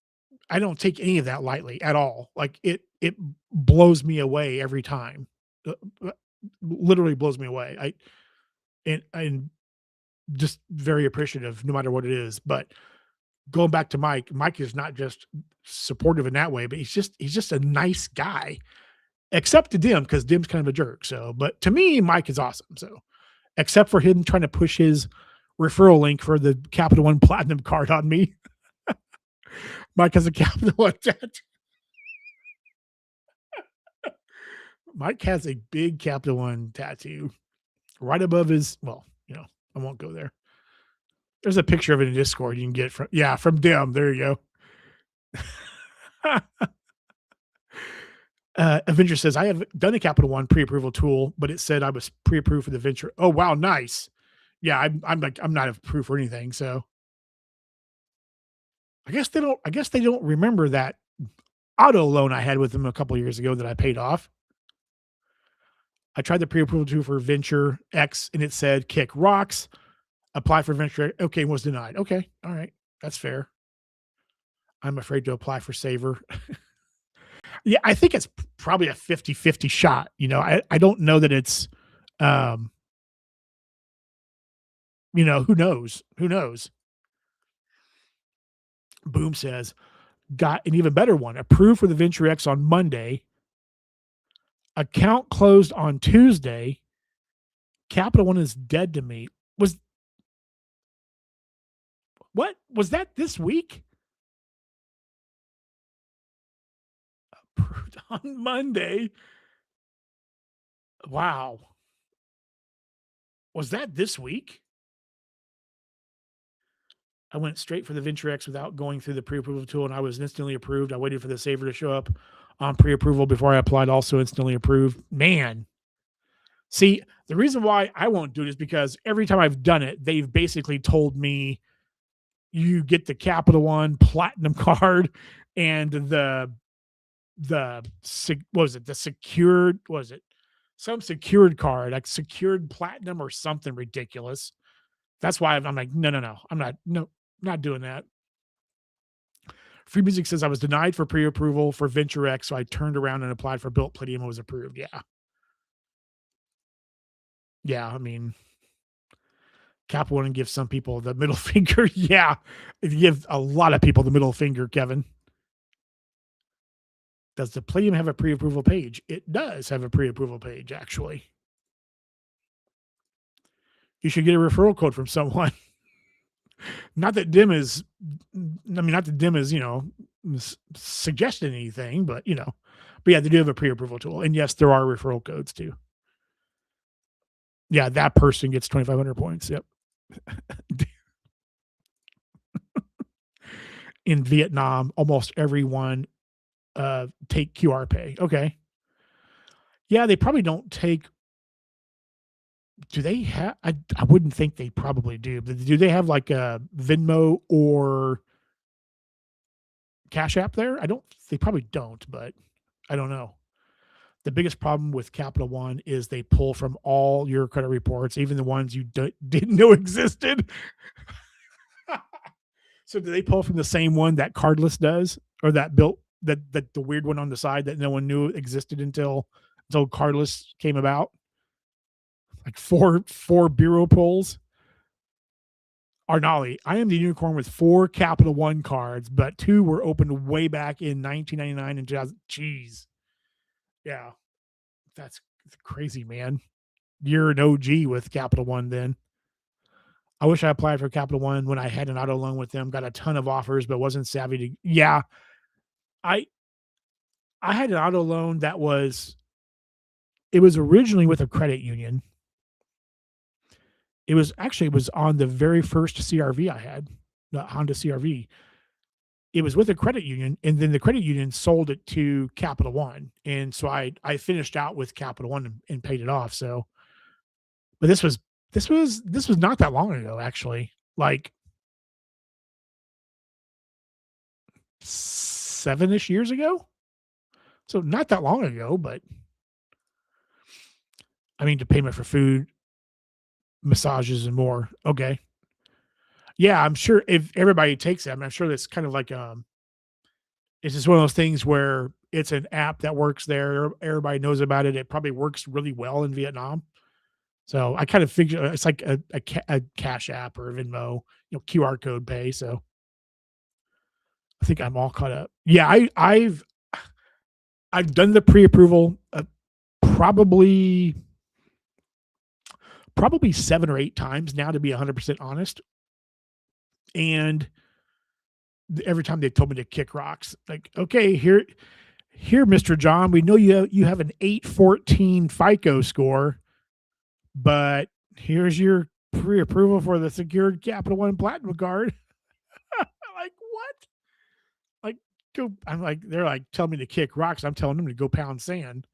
I don't take any of that lightly at all. Like it blows me away every time. literally blows me away. And just very appreciative no matter what it is. But going back to Mike, Mike is not just supportive in that way, but he's just a nice guy, except to Dim because Dim's kind of a jerk. So, but to me, Mike is awesome. So, except for him trying to push his referral link for the Capital One Platinum card on me, Mike has a Capital One tattoo. Mike has a big Capital One tattoo right above his. Well, I won't go there. There's a picture of it in Discord you can get from Dim. There you go. Avenger says, I have done a Capital One pre-approval tool, but it said I was pre-approved for the venture. Oh, wow. Nice. Yeah. I'm not approved for anything. So I guess they don't remember that auto loan I had with them a couple of years ago that I paid off. I tried the pre-approval tool for Venture X and it said kick rocks, apply for Venture. Okay. Was denied. Okay. All right. That's fair. I'm afraid to apply for Saver. Yeah, I think it's probably a 50-50 shot. I don't know that it's, um, who knows? Who knows? Boom says, got an even better one. Approved for the Venture X on Monday. Account closed on Tuesday. Capital One is dead to me. Was that this week? Approved on Monday. Wow. Was that this week? I went straight for the Venture X without going through the pre-approval tool, and I was instantly approved. I waited for the saver to show up on pre-approval before I applied, also instantly approved. Man. See, the reason why I won't do it is because every time I've done it, they've basically told me you get the Capital One Platinum card and some secured card, like secured platinum or something ridiculous. That's why I'm like, no, I'm not doing that. Free Music says I was denied for pre-approval for Venture X, so I turned around and applied for Built Palladium and was approved. Yeah. Yeah, I mean, Cap One and give some people the middle finger. Yeah, if you give a lot of people the middle finger, Kevin. Does the Palladium have a pre-approval page? It does have a pre-approval page, actually. You should get a referral code from someone. Not that Dim is, suggesting anything, but yeah, they do have a pre-approval tool. And yes, there are referral codes too. Yeah, that person gets 2,500 points. Yep. In Vietnam, almost everyone take QR Pay. Okay. Yeah, they probably don't take. Do they have? I wouldn't think they probably do. But do they have like a Venmo or Cash App there? They probably don't, but I don't know. The biggest problem with Capital One is they pull from all your credit reports, even the ones you didn't know existed. So do they pull from the same one that Cardless does, or that the weird one on the side that no one knew existed until Cardless came about? Like four bureau pulls. Arnali, I am the unicorn with 4 Capital One cards, but 2 were opened way back in 1999 and 2000. Jeez. Yeah. That's crazy, man. You're an OG with Capital One then. I wish I applied for Capital One when I had an auto loan with them, got a ton of offers, but wasn't savvy to. Yeah. I had an auto loan it was originally with a credit union. It was on the very first CRV I had, the Honda CRV. It was with a credit union, and then the credit union sold it to Capital One. And so I finished out with Capital One and paid it off. So, but this was not that long ago, actually, like 7-ish years ago. So not that long ago, but I mean, to payment for food, massages, and more. Okay. Yeah, I'm sure if everybody takes it, I'm sure that's kind of like It's just one of those things where it's an app that works there. Everybody knows about it. It probably works really well in Vietnam. So I kind of figure it's like a cash app or a Venmo, QR code pay. So I think I'm all caught up. Yeah, I've done the pre-approval probably probably 7 or 8 times now, to be 100% honest. And every time they told me to kick rocks, like, okay, here, Mr. John, we know you have an 814 FICO score, but here's your pre-approval for the secured Capital One Platinum card. I'm like, what? Like, go. I'm like, they're like telling me to kick rocks. I'm telling them to go pound sand.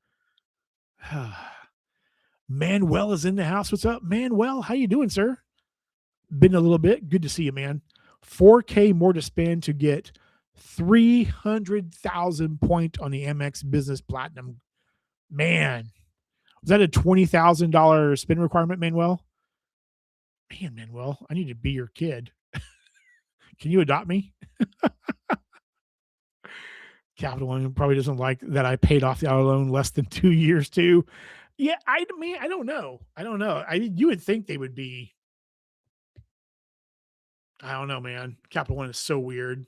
Manuel is in the house. What's up, Manuel? How you doing, sir? Been a little bit. Good to see you, man. 4K more to spend to get 300,000 point on the MX Business Platinum. Man, was that a $20,000 spend requirement, Manuel? Man, Manuel, I need to be your kid. Can you adopt me? Capital One probably doesn't like that I paid off the auto loan less than 2 years too. Yeah, I mean, I don't know. I don't know. You would think they would be. I don't know, man. Capital One is so weird.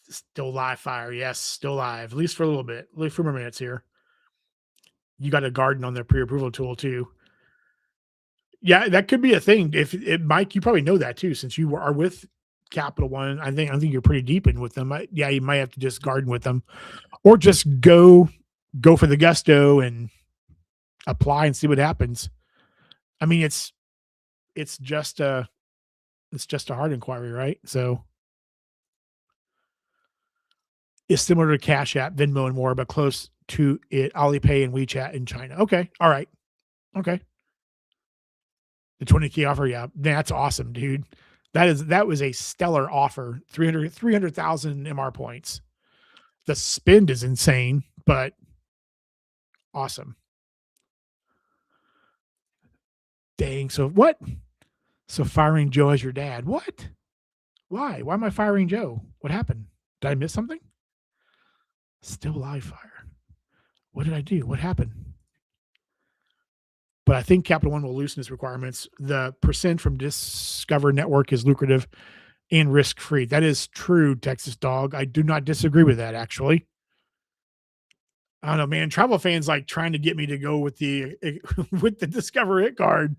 Still live fire. Yes, still live. At least for a little bit. At least for more minutes here. You got a garden on their pre-approval tool too. Yeah, that could be a thing. If it, Mike, you probably know that too, since you are with Capital One. I think you're pretty deep in with them. Yeah, you might have to just garden with them, or just go for the gusto and apply and see what happens. I mean, it's just a it's just a hard inquiry, right? So it's similar to Cash App, Venmo, and more, but close to it. Alipay and WeChat in China. Okay, all right, okay. The 20K offer, yeah, that's awesome, dude. That was a stellar offer. 300,000 MR points. The spend is insane, but awesome. Dang. So what? So firing Joe as your dad. What? Why? Why am I firing Joe? What happened? Did I miss something? Still live fire. What did I do? What happened? But I think Capital One will loosen its requirements. The percent from Discover Network is lucrative and risk free. That is true, Texas Dog. I do not disagree with that, actually. I don't know, man. Travel fans like trying to get me to go with the with the Discover It card.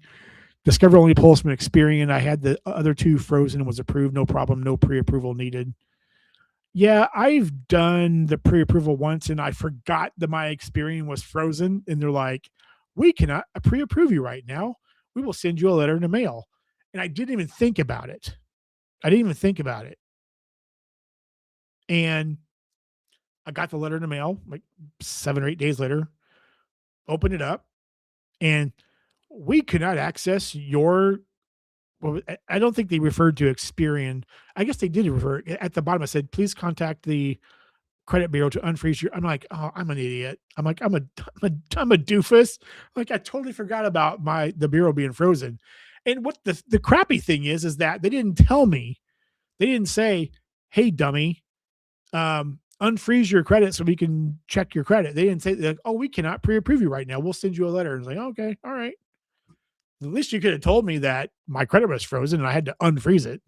Discover only pulls from Experian. I had the other two frozen and was approved. No problem. No pre-approval needed. Yeah, I've done the pre-approval once and I forgot that my Experian was frozen. And they're like, we cannot pre-approve you right now. We will send you a letter in the mail. And I didn't even think about it. I didn't even think about it. And I got the letter in the mail like 7 or 8 days later, opened it up, and we could not access your. Well, I don't think they referred to Experian. I guess they did refer at the bottom. I said, please contact the credit bureau to unfreeze your. I'm like, oh, I'm an idiot. I'm like, I'm a doofus. Like, I totally forgot about the bureau being frozen. And what the crappy thing is that they didn't tell me. They didn't say, hey, dummy, unfreeze your credit so we can check your credit. They didn't say, like, oh, we cannot pre-approve you right now. We'll send you a letter. And it's like, okay, all right. At least you could have told me that my credit was frozen and I had to unfreeze it.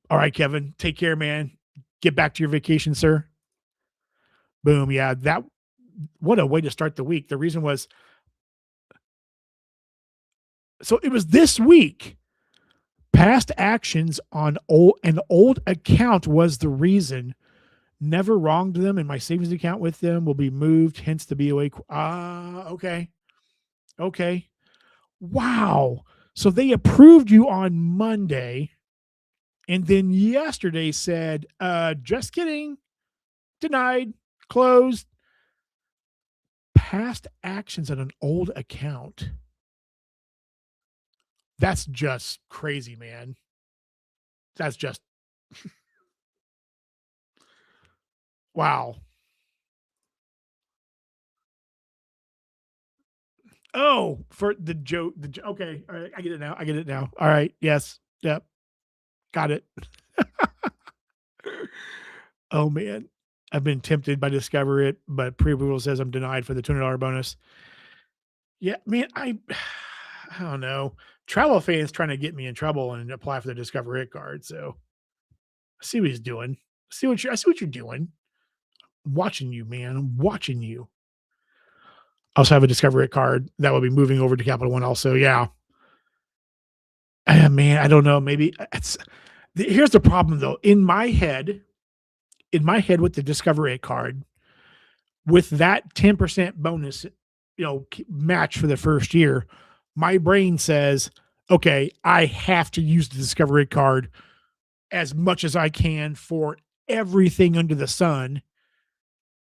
All right, Kevin, take care, man. Get back to your vacation, sir. Boom. Yeah, what a way to start the week. The reason was, so it was this week. Past actions on an old account was the reason. Never wronged them, and my savings account with them will be moved. Hence the BOA. Okay, okay. Wow. So they approved you on Monday, and then yesterday said, just kidding, denied, closed. Past actions on an old account. That's just crazy, man. That's just wow. Oh, for the joke. Okay, all right, I get it now. I get it now. All right, yes, yep. Got it. Oh, man. I've been tempted by Discover It, but pre-approval says I'm denied for the $200 bonus. Yeah, man, I don't know. Travel fans trying to get me in trouble and apply for the Discover It card, so I see what he's doing. I see what you're doing. I'm watching you, man. I'm watching you. I also have a Discover It card that will be moving over to Capital One also. Yeah. Man, I don't know. Maybe it's here's the problem though. In my head with the Discover It card, with that 10% bonus, match for the first year, my brain says, okay, I have to use the Discover It card as much as I can for everything under the sun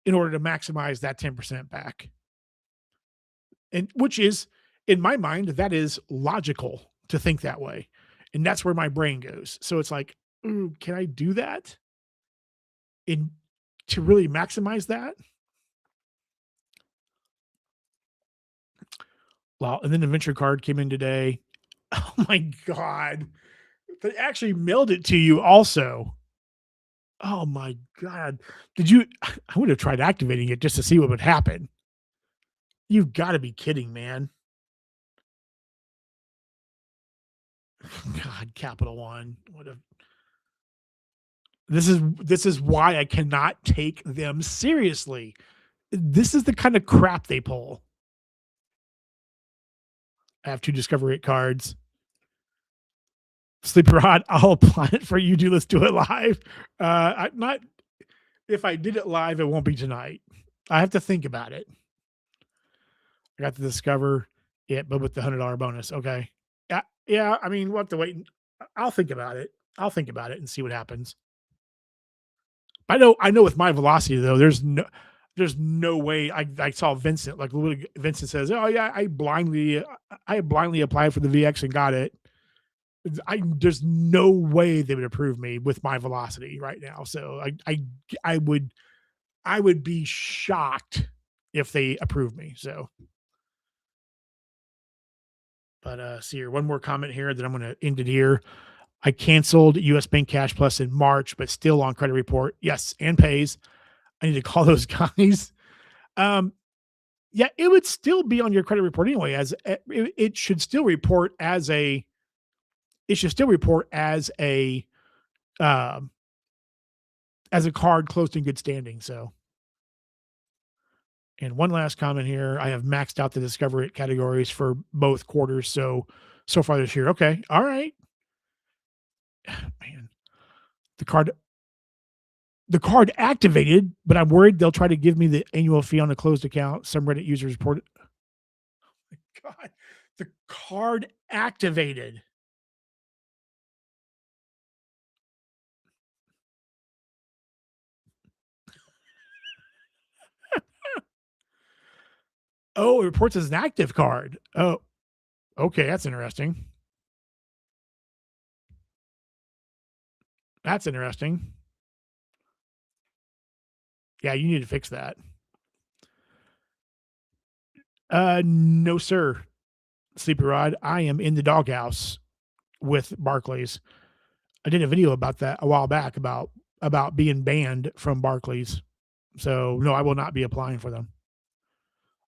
in order to maximize that 10% back. And which is, in my mind, that is logical to think that way. And that's where my brain goes. So it's like, can I do that in to really maximize that? Well, and then the venture card came in today. Oh my God. They actually mailed it to you also. Oh my God. I would have tried activating it just to see what would happen. You've got to be kidding, man. God, Capital One. This is why I cannot take them seriously. This is the kind of crap they pull. I have 2 Discover It cards. Sleeper Rod, I'll apply it for you. Let's do it live. I'm not. If I did it live, it won't be tonight. I have to think about it. I got to Discover It, but with the $100 bonus. Okay. Yeah, yeah. I mean, we'll have to wait. I'll think about it. I'll think about it and see what happens. I know with my velocity though, there's no way I saw Vincent, like Vincent says, "Oh yeah, I blindly applied for the VX and got it." There's no way they would approve me with my velocity right now. So I would be shocked if they approve me. So, but see here, one more comment here that I'm going to end it here. I canceled US Bank Cash Plus in March, but still on credit report. Yes, and pays. I need to call those guys. Um, yeah, it would still be on your credit report anyway. It should still report as a. It should still report um, as a card closed in good standing. So, and one last comment here. I have maxed out the Discover It categories for both quarters. So far this year. Okay, all right, man. The card the card activated, but I'm worried they'll try to give me the annual fee on a closed account. Some Reddit users reported. God, the card activated. Oh, it reports as an active card. Oh, okay, that's interesting. That's interesting. Yeah, you need to fix that. No, sir. Sleepy Rod. I am in the doghouse with Barclays. I did a video about that a while back about being banned from Barclays. So no, I will not be applying for them.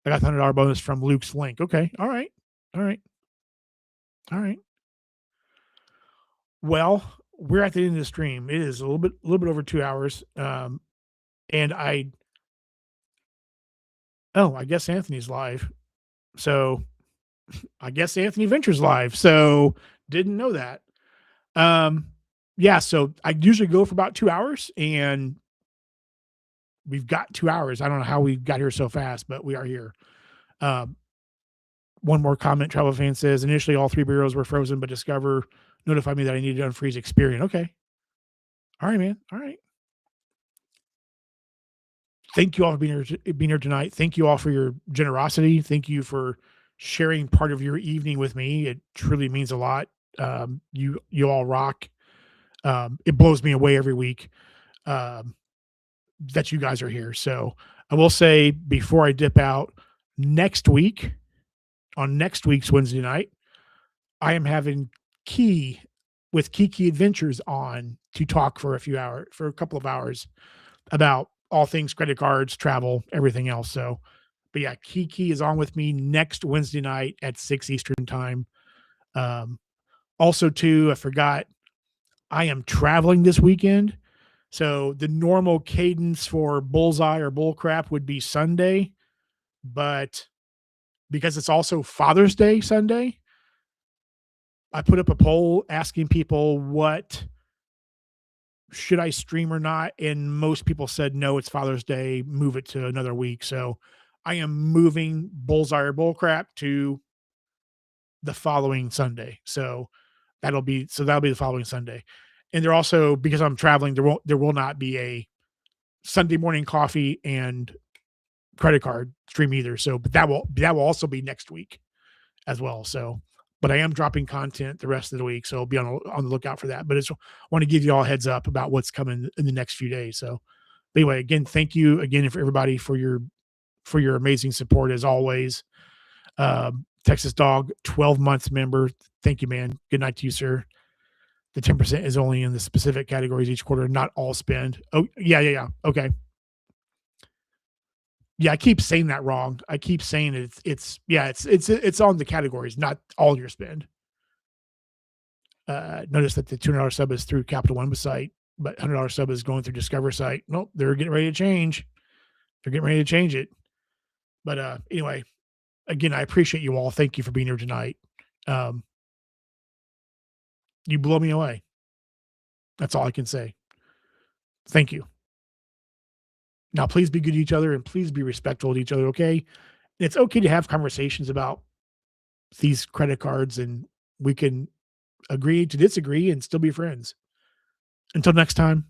I got the $100 bonus from Luke's link. Okay. All right. All right. All right. Well, we're at the end of the stream. It is a little bit over 2 hours. And I guess Anthony's live. So I guess Anthony Ventures live. So didn't know that. Yeah. So I usually go for about 2 hours, and we've got 2 hours. I don't know how we got here so fast, but we are here. One more comment. Travel fan says initially all 3 bureaus were frozen, but Discover notified me that I needed to unfreeze Experian. Okay. All right, man. All right. Thank you all for being here tonight. Thank you all for your generosity. Thank you for sharing part of your evening with me. It truly means a lot. You all rock. It blows me away every week that you guys are here. So I will say before I dip out, next week, on next week's Wednesday night, I am having Key with Kiki Adventures on to talk for a couple of hours about all things credit cards, travel, everything else. So, but yeah, Kiki is on with me next Wednesday night at 6 Eastern time. Um, Also, too, I forgot I am traveling this weekend. So the normal cadence for bullseye or bull crap would be Sunday, but because it's also Father's Day Sunday, I put up a poll asking people what should I stream or not, and most people said no, it's Father's Day, move it to another week. So I am moving bullseye or bull crap to the following Sunday. That'll be the following Sunday. And they're also, because I'm traveling, there will not be a Sunday morning coffee and credit card stream either. So, but that will also be next week as well. So, but I am dropping content the rest of the week, so be on the lookout for that. But I just want to give you all a heads up about what's coming in the next few days. So, but anyway, again, thank you again for everybody for your amazing support as always. Texas Dog, 12 months member. Thank you, man. Good night to you, sir. The 10% is only in the specific categories each quarter, not all spend. Oh, yeah. Okay. Yeah, I keep saying that wrong. I keep saying it's on the categories, not all your spend. Notice that the $200 sub is through Capital One site, but $100 sub is going through Discover site. Nope, they're getting ready to change. They're getting ready to change it. But anyway, again, I appreciate you all. Thank you for being here tonight. Um, you blow me away. That's all I can say. Thank you. Now, please be good to each other and please be respectful to each other. Okay. It's okay to have conversations about these credit cards, and we can agree to disagree and still be friends. Until next time.